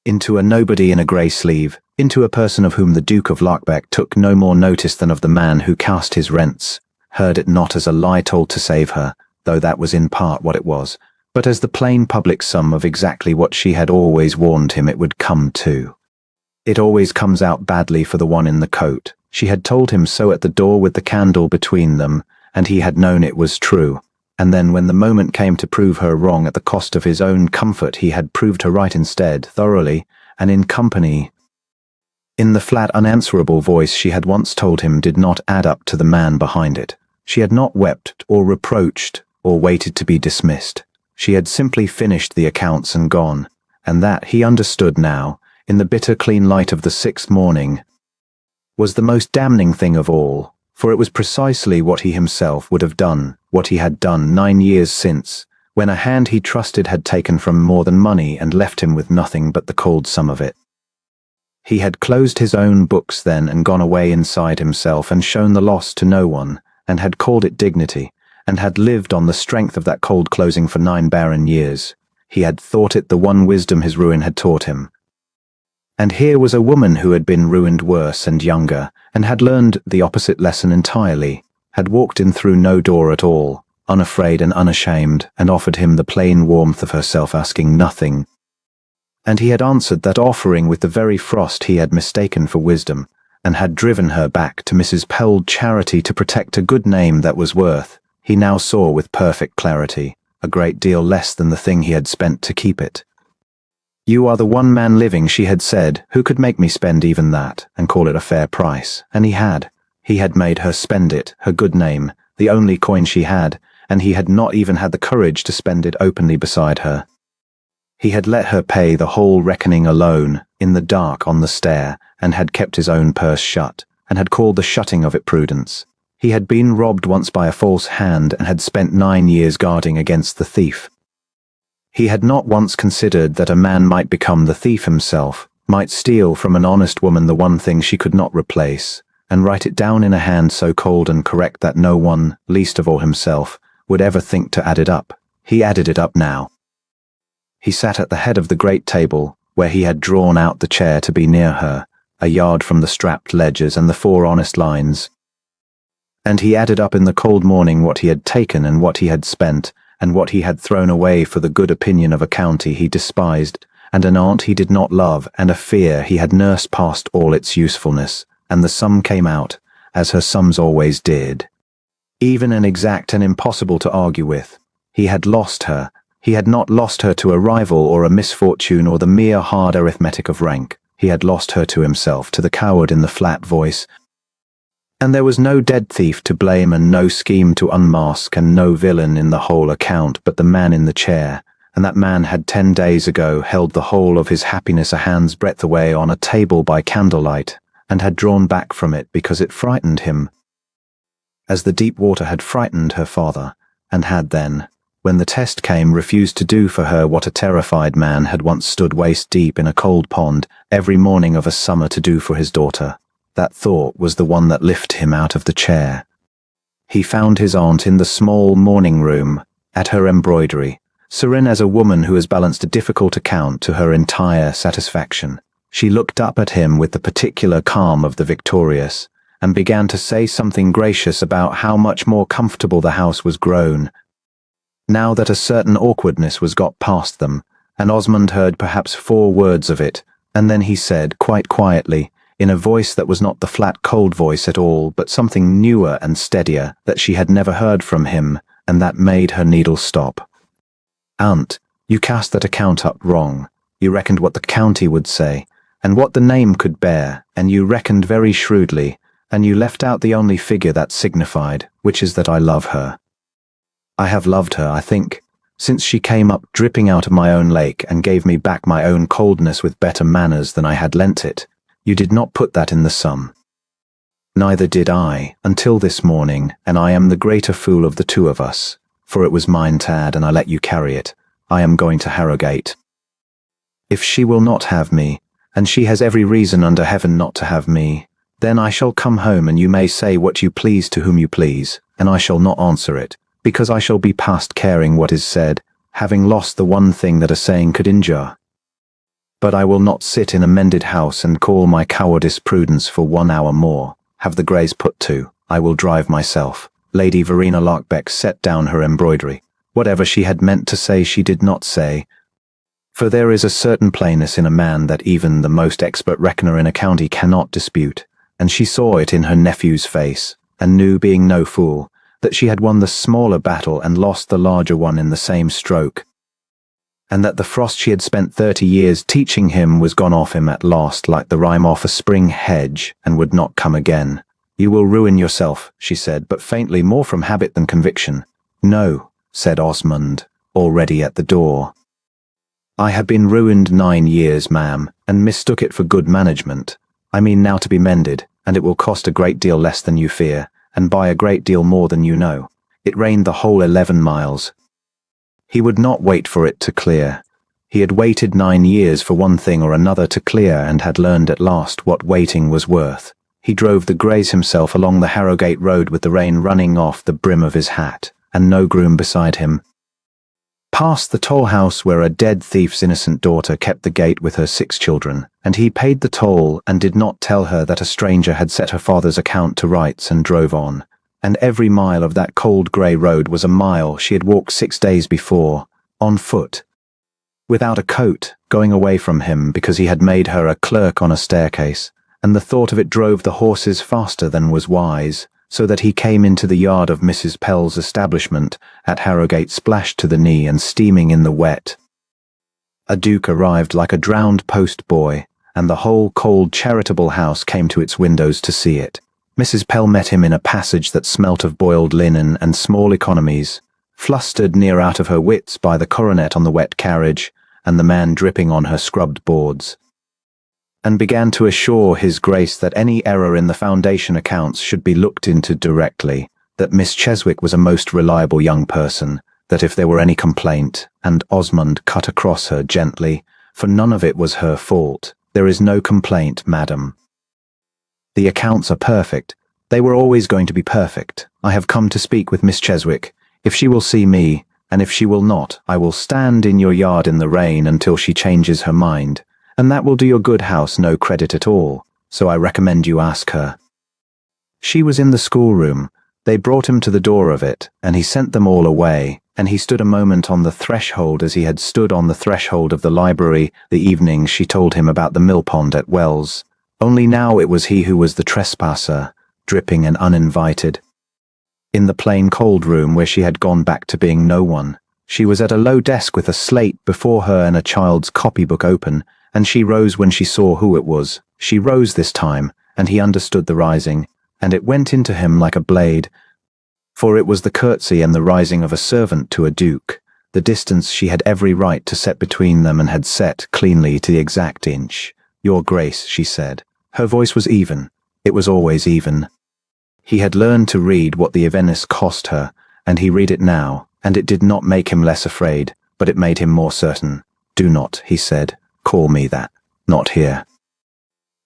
into a nobody in a grey sleeve, into a person of whom the Duke of Larkbeck took no more notice than of the man who cast his rents, heard it not as a lie told to save her, though that was in part what it was, but as the plain public sum of exactly what she had always warned him it would come to. It always comes out badly for the one in the coat. She had told him so at the door with the candle between them, and he had known it was true. And then when the moment came to prove her wrong at the cost of his own comfort, he had proved her right instead, thoroughly, and in company. In the flat, unanswerable voice she had once told him did not add up to the man behind it. She had not wept or reproached or waited to be dismissed. She had simply finished the accounts and gone, and that, he understood now, in the bitter clean light of the 6th morning, was the most damning thing of all, for it was precisely what he himself would have done, what he had done 9 years since, when a hand he trusted had taken from more than money and left him with nothing but the cold sum of it. He had closed his own books then and gone away inside himself and shown the loss to no one, and had called it dignity, and had lived on the strength of that cold closing for 9 barren years. He had thought it the one wisdom his ruin had taught him. And here was a woman who had been ruined worse and younger, and had learned the opposite lesson entirely, had walked in through no door at all, unafraid and unashamed, and offered him the plain warmth of herself, asking nothing. And he had answered that offering with the very frost he had mistaken for wisdom, and had driven her back to Mrs. Peld charity to protect a good name that was worth, he now saw with perfect clarity, a great deal less than the thing he had spent to keep it. "You are the one man living," she had said, "who could make me spend even that, and call it a fair price." And he had. He had made her spend it, her good name, the only coin she had, and he had not even had the courage to spend it openly beside her. He had let her pay the whole reckoning alone, in the dark on the stair, and had kept his own purse shut, and had called the shutting of it prudence. He had been robbed once by a false hand, and had spent 9 years guarding against the thief. He had not once considered that a man might become the thief himself, might steal from an honest woman the one thing she could not replace, and write it down in a hand so cold and correct that no one, least of all himself, would ever think to add it up. He added it up now. He sat at the head of the great table, where he had drawn out the chair to be near her, a yard from the strapped ledgers and the 4 honest lines. And he added up in the cold morning what he had taken and what he had spent, and what he had thrown away for the good opinion of a county he despised, and an aunt he did not love, and a fear he had nursed past all its usefulness, and the sum came out, as her sums always did. Even and exact and impossible to argue with. He had lost her. He had not lost her to a rival or a misfortune or the mere hard arithmetic of rank. He had lost her to himself, to the coward in the flat voice. And there was no dead thief to blame, and no scheme to unmask, and no villain in the whole account but the man in the chair, and that man had 10 days ago held the whole of his happiness a hand's breadth away on a table by candlelight, and had drawn back from it because it frightened him, as the deep water had frightened her father, and had then, when the test came, refused to do for her what a terrified man had once stood waist deep in a cold pond every morning of a summer to do for his daughter. That thought was the one that lifted him out of the chair. He found his aunt in the small morning room, at her embroidery, serene as a woman who has balanced a difficult account to her entire satisfaction. She looked up at him with the particular calm of the victorious, and began to say something gracious about how much more comfortable the house was grown, now that a certain awkwardness was got past them, and Osmond heard perhaps 4 words of it, and then he said, quite quietly, in a voice that was not the flat cold voice at all, but something newer and steadier that she had never heard from him, and that made her needle stop. "Aunt, you cast that account up wrong. You reckoned what the county would say, and what the name could bear, and you reckoned very shrewdly, and you left out the only figure that signified, which is that I love her. I have loved her, I think, since she came up dripping out of my own lake and gave me back my own coldness with better manners than I had lent it. You did not put that in the sum. Neither did I, until this morning, and I am the greater fool of the 2 of us, for it was mine to add, and I let you carry it. I am going to Harrogate. If she will not have me, and she has every reason under heaven not to have me, then I shall come home, and you may say what you please to whom you please, and I shall not answer it, because I shall be past caring what is said, having lost the one thing that a saying could injure. But I will not sit in a mended house and call my cowardice prudence for 1 hour more. Have the greys put to. I will drive myself." Lady Verena Lockbeck set down her embroidery. Whatever she had meant to say she did not say, for there is a certain plainness in a man that even the most expert reckoner in a county cannot dispute, and she saw it in her nephew's face, and knew, being no fool, that she had won the smaller battle and lost the larger one in the same stroke, and that the frost she had spent 30 years teaching him was gone off him at last like the rime off a spring hedge, and would not come again. "You will ruin yourself," she said, but faintly, more from habit than conviction. "No," said Osmond, already at the door. "I have been ruined 9 years, ma'am, and mistook it for good management. I mean now to be mended, and it will cost a great deal less than you fear, and by a great deal more than you know. It rained the whole 11 miles. He would not wait for it to clear. He had waited 9 years for one thing or another to clear, and had learned at last what waiting was worth. He drove the greys himself along the Harrogate road with the rain running off the brim of his hat, and no groom beside him. Past the toll house where a dead thief's innocent daughter kept the gate with her 6 children, and he paid the toll and did not tell her that a stranger had set her father's account to rights, and drove on. And every mile of that cold grey road was a mile she had walked 6 days before, on foot, without a coat, going away from him because he had made her a clerk on a staircase, and the thought of it drove the horses faster than was wise, so that he came into the yard of Mrs. Pell's establishment at Harrogate splashed to the knee and steaming in the wet. A duke arrived like a drowned post boy, and the whole cold charitable house came to its windows to see it. Mrs. Pell met him in a passage that smelt of boiled linen and small economies, flustered near out of her wits by the coronet on the wet carriage and the man dripping on her scrubbed boards, and began to assure his grace that any error in the foundation accounts should be looked into directly, that Miss Cheswick was a most reliable young person, that if there were any complaint, and Osmond cut across her gently, for none of it was her fault. There is no complaint, madam. The accounts are perfect. They were always going to be perfect. I have come to speak with Miss Cheswick. If she will see me, and if she will not, I will stand in your yard in the rain until she changes her mind, and that will do your good house no credit at all, so I recommend you ask her. She was in the schoolroom. They brought him to the door of it, and he sent them all away, and he stood a moment on the threshold as he had stood on the threshold of the library the evening she told him about the mill-pond at Wells. Only now it was he who was the trespasser, dripping and uninvited. In the plain cold room where she had gone back to being no one, she was at a low desk with a slate before her and a child's copybook open, and she rose when she saw who it was. She rose this time, and he understood the rising, and it went into him like a blade, for it was the curtsy and the rising of a servant to a duke, the distance she had every right to set between them and had set cleanly to the exact inch. Your Grace, she said. Her voice was even. It was always even. He had learned to read what the evenness cost her, and he read it now, and it did not make him less afraid, but it made him more certain. Do not, he said, call me that. Not here.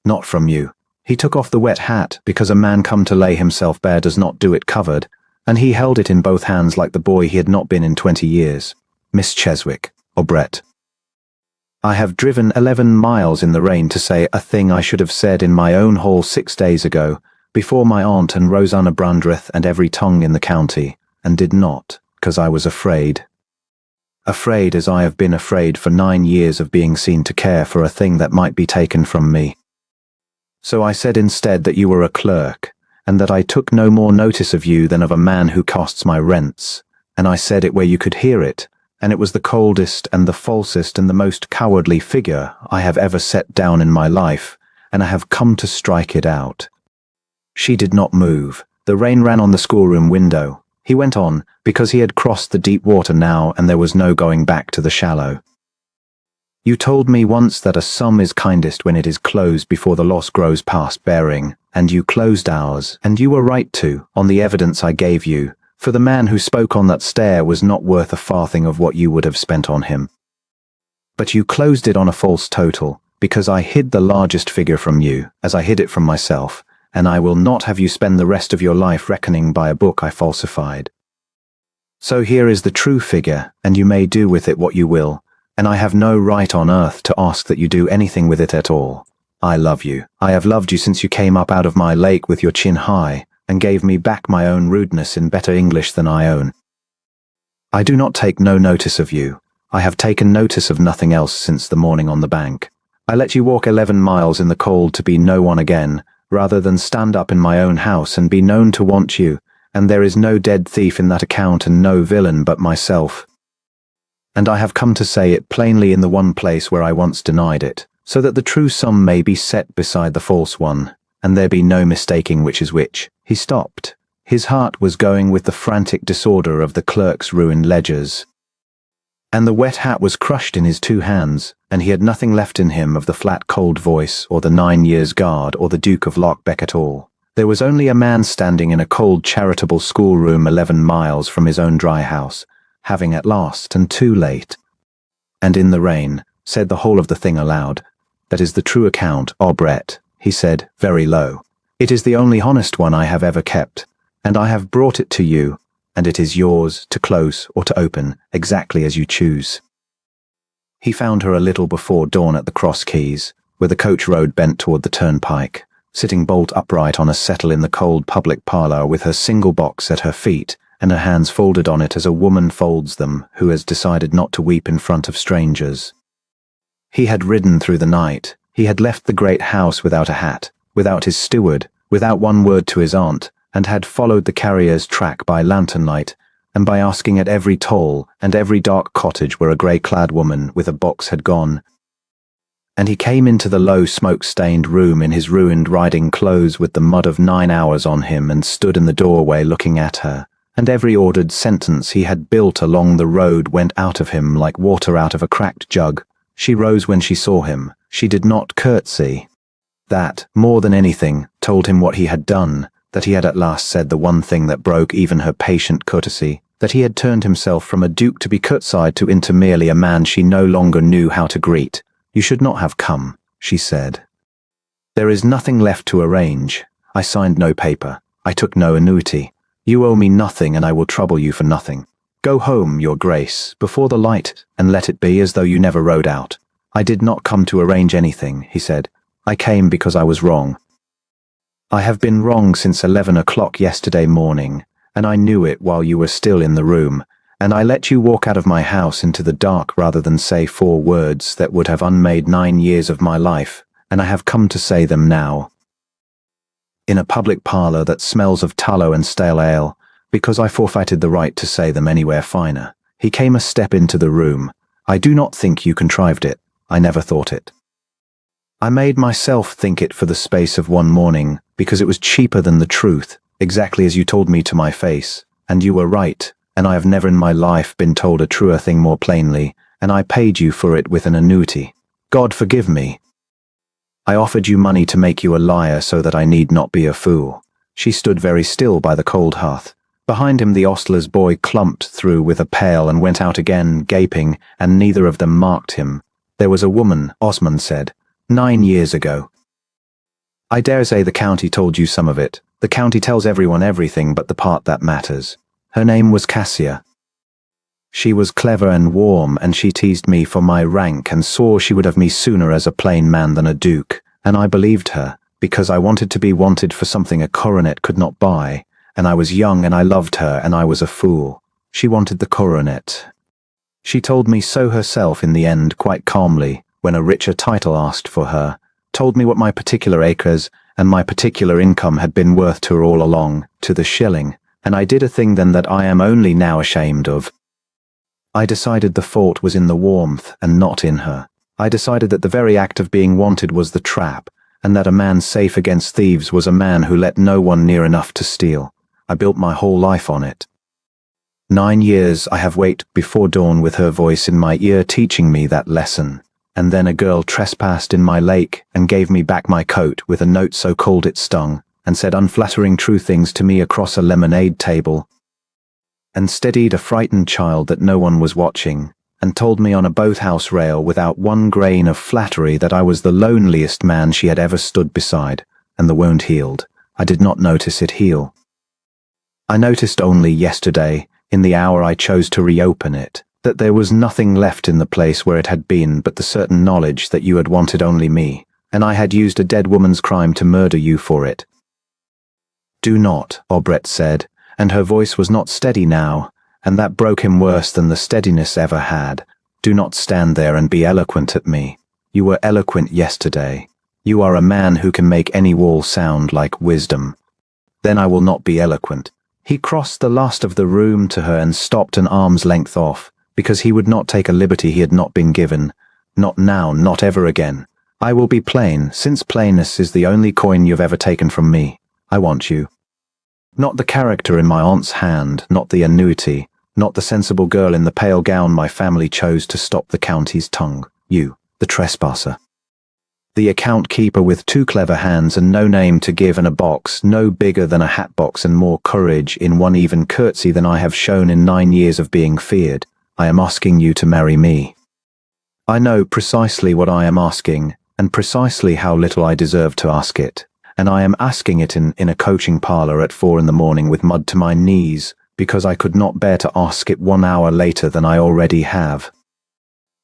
Not from you. He took off the wet hat, because a man come to lay himself bare does not do it covered, and he held it in both hands like the boy he had not been in 20 years. Miss Cheswick, or Brett. I have driven 11 miles in the rain to say a thing I should have said in my own hall 6 days ago, before my aunt and Rosanna Brandreth and every tongue in the county, and did not, because I was afraid. Afraid as I have been afraid for 9 years of being seen to care for a thing that might be taken from me. So I said instead that you were a clerk, and that I took no more notice of you than of a man who costs my rents, and I said it where you could hear it, and it was the coldest and the falsest and the most cowardly figure I have ever set down in my life, and I have come to strike it out. She did not move. The rain ran on the schoolroom window. He went on, because he had crossed the deep water now, and there was no going back to the shallow. You told me once that a sum is kindest when it is closed before the loss grows past bearing, and you closed ours, and you were right to, on the evidence I gave you, for the man who spoke on that stair was not worth a farthing of what you would have spent on him. But you closed it on a false total, because I hid the largest figure from you, as I hid it from myself, and I will not have you spend the rest of your life reckoning by a book I falsified. So here is the true figure, and you may do with it what you will, and I have no right on earth to ask that you do anything with it at all. I love you. I have loved you since you came up out of my lake with your chin high, and gave me back my own rudeness in better English than I own. I do not take no notice of you. I have taken notice of nothing else since the morning on the bank. I let you walk 11 miles in the cold to be no one again, rather than stand up in my own house and be known to want you, and there is no dead thief in that account and no villain but myself. And I have come to say it plainly in the one place where I once denied it, so that the true sum may be set beside the false one, and there be no mistaking which is which. He stopped. His heart was going with the frantic disorder of the clerk's ruined ledgers. And the wet hat was crushed in his 2 hands, and he had nothing left in him of the flat cold voice, or the 9 years' guard, or the Duke of Lochbeck at all. There was only a man standing in a cold charitable schoolroom 11 miles from his own dry house, having at last, and too late, and in the rain, said the whole of the thing aloud. That is the true account, Brett, he said, very low. It is the only honest one I have ever kept, and I have brought it to you, and it is yours to close or to open, exactly as you choose. He found her a little before dawn at the Cross Keys, where the coach road bent toward the turnpike, sitting bolt upright on a settle in the cold public parlour with her single box at her feet, and her hands folded on it as a woman folds them who has decided not to weep in front of strangers. He had ridden through the night. He had left the great house without a hat, without his steward, without one word to his aunt, and had followed the carrier's track by lantern light, and by asking at every toll and every dark cottage where a grey-clad woman with a box had gone. And he came into the low smoke-stained room in his ruined riding clothes with the mud of 9 hours on him and stood in the doorway looking at her, and every ordered sentence he had built along the road went out of him like water out of a cracked jug. She rose when she saw him. She did not curtsy. That, more than anything, told him what he had done, that he had at last said the one thing that broke even her patient courtesy, that he had turned himself from a duke to be curtsied to into merely a man she no longer knew how to greet. "You should not have come," she said. "There is nothing left to arrange. I signed no paper. I took no annuity. You owe me nothing, and I will trouble you for nothing. Go home, your grace, before the light, and let it be as though you never rode out." "I did not come to arrange anything," he said. "I came because I was wrong. I have been wrong since 11 o'clock yesterday morning, and I knew it while you were still in the room, and I let you walk out of my house into the dark rather than say 4 words that would have unmade 9 years of my life, and I have come to say them now. In a public parlour that smells of tallow and stale ale, because I forfeited the right to say them anywhere finer." He came a step into the room. "I do not think you contrived it. I never thought it. I made myself think it for the space of 1 morning, because it was cheaper than the truth, exactly as you told me to my face, and you were right, and I have never in my life been told a truer thing more plainly, and I paid you for it with an annuity. God forgive me. I offered you money to make you a liar so that I need not be a fool." She stood very still by the cold hearth. Behind him the ostler's boy clumped through with a pail and went out again, gaping, and neither of them marked him. "There was a woman," Osmond said, 9 years ago. "I dare say the county told you some of it. The county tells everyone everything but the part that matters. Her name was Cassia. She was clever and warm, and she teased me for my rank and swore she would have me sooner as a plain man than a duke, and I believed her, because I wanted to be wanted for something a coronet could not buy, and I was young and I loved her, and I was a fool. She wanted the coronet. She told me so herself in the end, quite calmly, when a richer title asked for her, told me what my particular acres and my particular income had been worth to her all along, to the shilling, and I did a thing then that I am only now ashamed of. I decided the fault was in the warmth and not in her. I decided that the very act of being wanted was the trap, and that a man safe against thieves was a man who let no one near enough to steal. I built my whole life on it. 9 years I have waked before dawn with her voice in my ear teaching me that lesson. And then a girl trespassed in my lake and gave me back my coat with a note so cold it stung, and said unflattering true things to me across a lemonade table, and steadied a frightened child that no one was watching, and told me on a boathouse rail without one grain of flattery that I was the loneliest man she had ever stood beside, and the wound healed. I did not notice it heal. I noticed only yesterday, in the hour I chose to reopen it, that there was nothing left in the place where it had been but the certain knowledge that you had wanted only me, and I had used a dead woman's crime to murder you for it. "Do not," Obret said, and her voice was not steady now, and that broke him worse than the steadiness ever had. "Do not stand there and be eloquent at me. You were eloquent yesterday. You are a man who can make any wall sound like wisdom. Then I will not be eloquent." He crossed the last of the room to her and stopped an arm's length off, because he would not take a liberty he had not been given. "Not now, not ever again. I will be plain, since plainness is the only coin you've ever taken from me. I want you. Not the character in my aunt's hand, not the annuity, not the sensible girl in the pale gown my family chose to stop the county's tongue. You, the trespasser. The account-keeper with 2 clever hands and no name to give and a box no bigger than a hat box and more courage in one even curtsy than I have shown in 9 years of being feared. I am asking you to marry me. I know precisely what I am asking, and precisely how little I deserve to ask it, and I am asking it in a coaching parlour at 4 in the morning with mud to my knees, because I could not bear to ask it 1 hour later than I already have."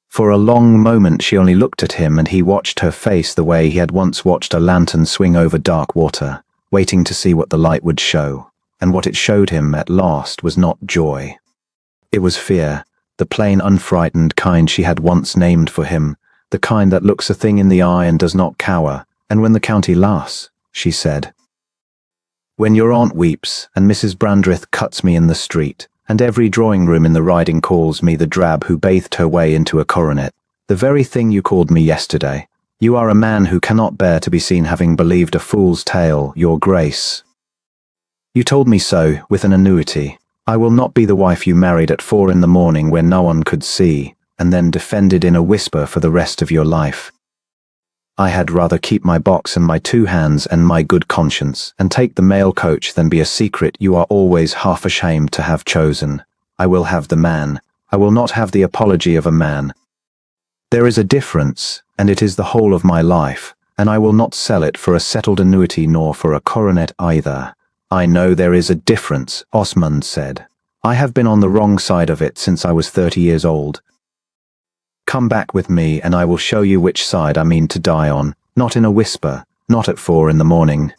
For a long moment she only looked at him, and he watched her face the way he had once watched a lantern swing over dark water, waiting to see what the light would show, and what it showed him at last was not joy. It was fear, the plain unfrightened kind she had once named for him, the kind that looks a thing in the eye and does not cower. "And when the county laughs," she said. When your aunt weeps, and Mrs. Brandreth cuts me in the street, and every drawing room in the riding calls me the drab who bathed her way into a coronet, the very thing you called me yesterday, you are a man who cannot bear to be seen having believed a fool's tale, your grace. You told me so, with an annuity. I will not be the wife you married at 4 in the morning where no one could see, and then defended in a whisper for the rest of your life. I had rather keep my box and my 2 hands and my good conscience, and take the mail coach than be a secret you are always half ashamed to have chosen. I will have the man. I will not have the apology of a man. There is a difference, and it is the whole of my life, and I will not sell it for a settled annuity nor for a coronet either. I know there is a difference, Osmond said. I have been on the wrong side of it since I was 30 years old. Come back with me and I will show you which side I mean to die on, not in a whisper, not at 4 in the morning.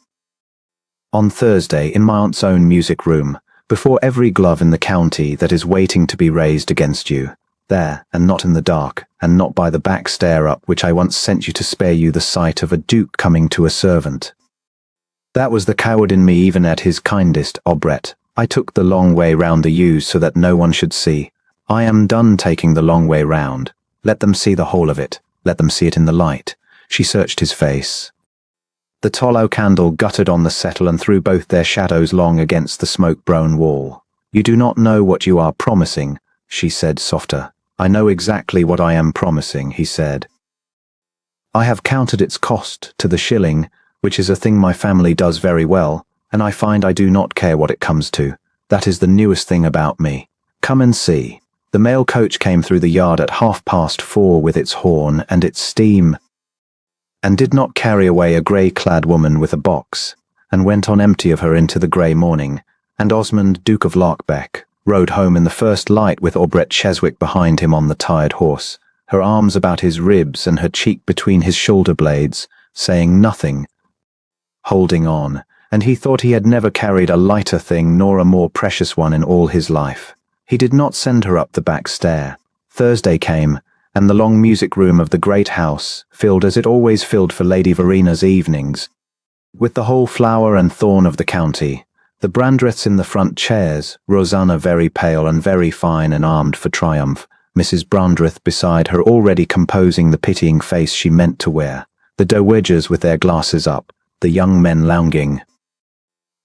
On Thursday, in my aunt's own music room, before every glove in the county that is waiting to be raised against you, there, and not in the dark, and not by the back stair up which I once sent you to spare you the sight of a duke coming to a servant. That was the coward in me even at his kindest, Obret. I took the long way round the yews so that no one should see. I am done taking the long way round. Let them see the whole of it. Let them see it in the light. She searched his face. The tallow candle guttered on the settle and threw both their shadows long against the smoke-brown wall. You do not know what you are promising, she said softer. I know exactly what I am promising, he said. I have counted its cost to the shilling, which is a thing my family does very well, and I find I do not care what it comes to. That is the newest thing about me. Come and see. The mail coach came through the yard at 4:30 with its horn and its steam, and did not carry away a grey-clad woman with a box, and went on empty of her into the grey morning, and Osmond, Duke of Larkbeck, rode home in the first light with Obret Cheswick behind him on the tired horse, her arms about his ribs and her cheek between his shoulder blades, saying nothing, holding on, and he thought he had never carried a lighter thing nor a more precious one in all his life. He did not send her up the back stair. Thursday came, and the long music room of the great house filled as it always filled for Lady Verena's evenings, with the whole flower and thorn of the county, the Brandreths in the front chairs, Rosanna very pale and very fine and armed for triumph, Mrs. Brandreth beside her already composing the pitying face she meant to wear, the dowagers with their glasses up, the young men lounging.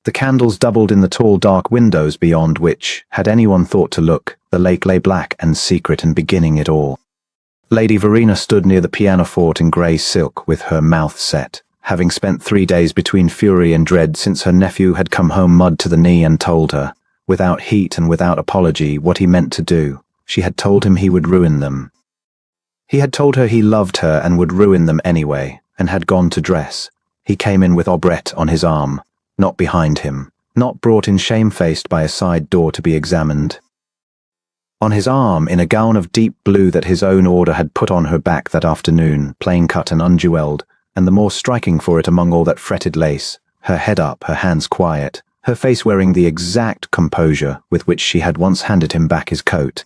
The candles doubled in the tall dark windows beyond which, had anyone thought to look, the lake lay black and secret and beginning it all. Lady Verena stood near the pianoforte in grey silk with her mouth set, having spent 3 days between fury and dread since her nephew had come home mud to the knee and told her, without heat and without apology, what he meant to do. She had told him he would ruin them. He had told her he loved her and would ruin them anyway, and had gone to dress. He came in with Obret on his arm, not behind him, not brought in shamefaced by a side door to be examined. On his arm, in a gown of deep blue that his own order had put on her back that afternoon, plain cut and unjewelled, and the more striking for it among all that fretted lace, her head up, her hands quiet, her face wearing the exact composure with which she had once handed him back his coat.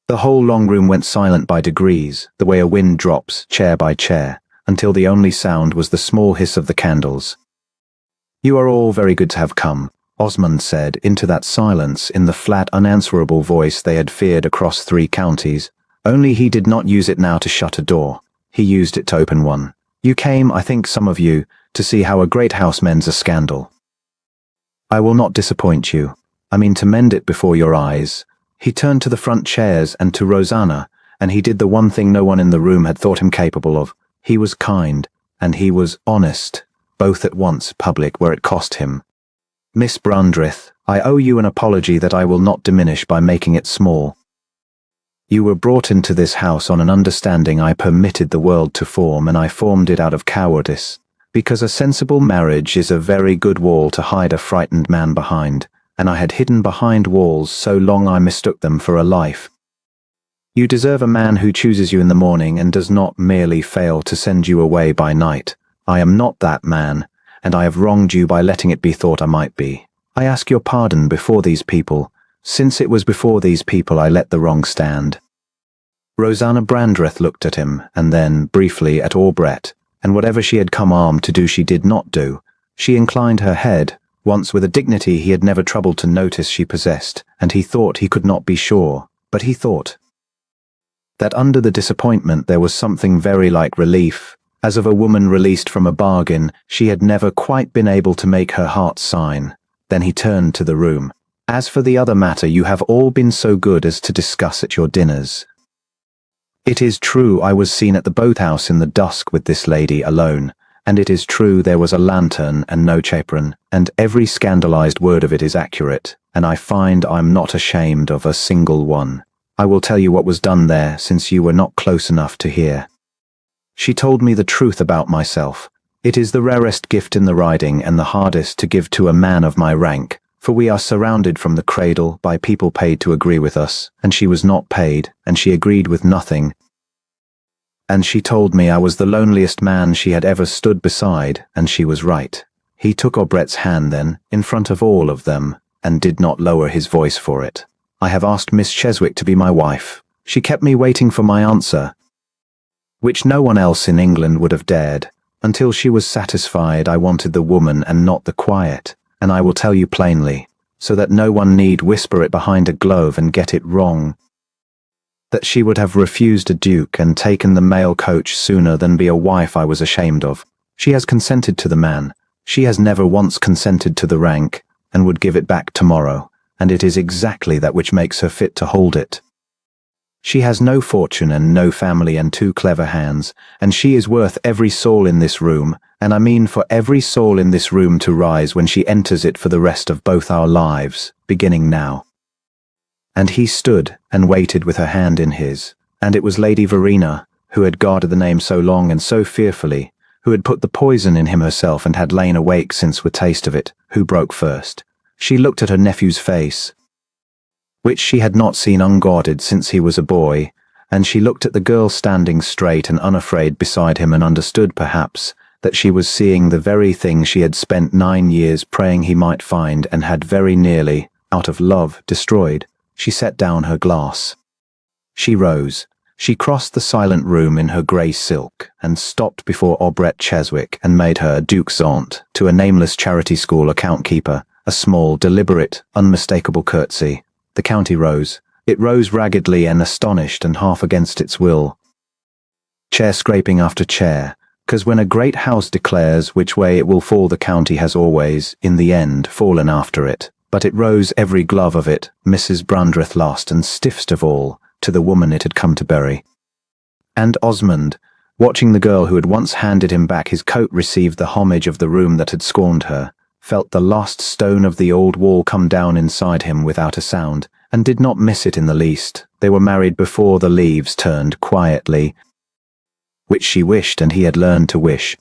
The whole long room went silent by degrees, the way a wind drops, chair by chair, until the only sound was the small hiss of the candles. You are all very good to have come, Osmond said into that silence in the flat, unanswerable voice they had feared across 3 counties, only he did not use it now to shut a door. He used it to open one. You came, I think some of you, to see how a great house mends a scandal. I will not disappoint you. I mean to mend it before your eyes. He turned to the front chairs and to Rosanna, and he did the one thing no one in the room had thought him capable of. He was kind, and he was honest, both at once, public where it cost him. Miss Brandreth, I owe you an apology that I will not diminish by making it small. You were brought into this house on an understanding I permitted the world to form, and I formed it out of cowardice, because a sensible marriage is a very good wall to hide a frightened man behind, and I had hidden behind walls so long I mistook them for a life. You deserve a man who chooses you in the morning and does not merely fail to send you away by night. I am not that man, and I have wronged you by letting it be thought I might be. I ask your pardon before these people, since it was before these people I let the wrong stand. Rosanna Brandreth looked at him, and then, briefly, at Obret, and whatever she had come armed to do she did not do. She inclined her head, once with a dignity he had never troubled to notice she possessed, and he thought he could not be sure, but he thought that under the disappointment there was something very like relief, as of a woman released from a bargain she had never quite been able to make her heart sign. Then he turned to the room. As for the other matter you have all been so good as to discuss at your dinners. It is true I was seen at the boathouse in the dusk with this lady alone, and it is true there was a lantern and no chaperon, and every scandalized word of it is accurate, and I find I'm not ashamed of a single one. I will tell you what was done there, since you were not close enough to hear. She told me the truth about myself. It is the rarest gift in the riding and the hardest to give to a man of my rank, for we are surrounded from the cradle by people paid to agree with us, and she was not paid, and she agreed with nothing. And she told me I was the loneliest man she had ever stood beside, and she was right. He took Aubrette's hand then, in front of all of them, and did not lower his voice for it. I have asked Miss Cheswick to be my wife. She kept me waiting for my answer, which no one else in England would have dared. Until she was satisfied I wanted the woman and not the quiet, and I will tell you plainly, so that no one need whisper it behind a glove and get it wrong, that she would have refused a duke and taken the mail coach sooner than be a wife I was ashamed of. She has consented to the man. She has never once consented to the rank, and would give it back tomorrow, and it is exactly that which makes her fit to hold it. She has no fortune and no family and 2 clever hands, and she is worth every soul in this room, and I mean for every soul in this room to rise when she enters it for the rest of both our lives, beginning now. And he stood and waited with her hand in his, and it was Lady Verena, who had guarded the name so long and so fearfully, who had put the poison in him herself and had lain awake since with taste of it, who broke first. She looked at her nephew's face, which she had not seen unguarded since he was a boy, and she looked at the girl standing straight and unafraid beside him and understood, perhaps, that she was seeing the very thing she had spent 9 years praying he might find and had very nearly, out of love, destroyed. She set down her glass. She rose. She crossed the silent room in her grey silk and stopped before Aubrette Cheswick and made her a duke's aunt to a nameless charity school account-keeper, a small, deliberate, unmistakable curtsy. The county rose. It rose raggedly and astonished and half against its will, chair scraping after chair, 'cause when a great house declares which way it will fall the county has always, in the end, fallen after it. But it rose every glove of it, Mrs. Brandreth last and stiffest of all, to the woman it had come to bury. And Osmond, watching the girl who had once handed him back his coat receive the homage of the room that had scorned her, felt the last stone of the old wall come down inside him without a sound, and did not miss it in the least. They were married before the leaves turned quietly, which she wished and he had learned to wish.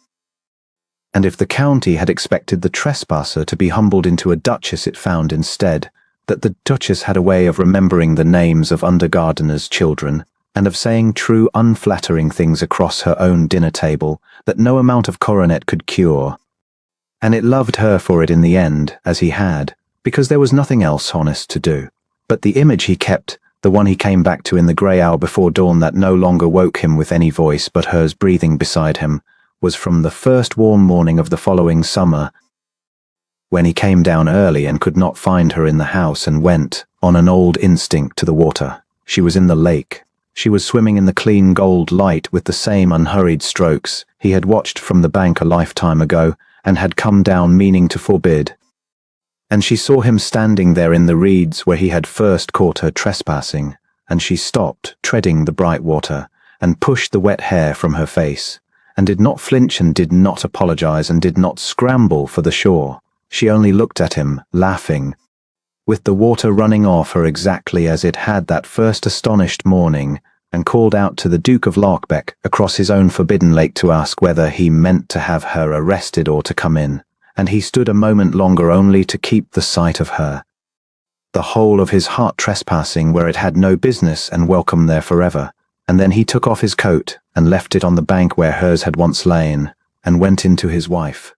And if the county had expected the trespasser to be humbled into a duchess, it found instead that the duchess had a way of remembering the names of under-gardeners' children, and of saying true unflattering things across her own dinner table that no amount of coronet could cure. And it loved her for it in the end, as he had, because there was nothing else honest to do. But the image he kept, the one he came back to in the grey hour before dawn that no longer woke him with any voice but hers breathing beside him, was from the first warm morning of the following summer, when he came down early and could not find her in the house and went, on an old instinct, to the water. She was in the lake. She was swimming in the clean gold light with the same unhurried strokes he had watched from the bank a lifetime ago and had come down meaning to forbid. And she saw him standing there in the reeds where he had first caught her trespassing, and she stopped, treading the bright water, and pushed the wet hair from her face, and did not flinch and did not apologize and did not scramble for the shore. She only looked at him, laughing, with the water running off her exactly as it had that first astonished morning, and called out to the Duke of Larkbeck across his own forbidden lake to ask whether he meant to have her arrested or to come in, and he stood a moment longer only to keep the sight of her, the whole of his heart trespassing where it had no business and welcome there forever, and then he took off his coat and left it on the bank where hers had once lain, and went in to his wife.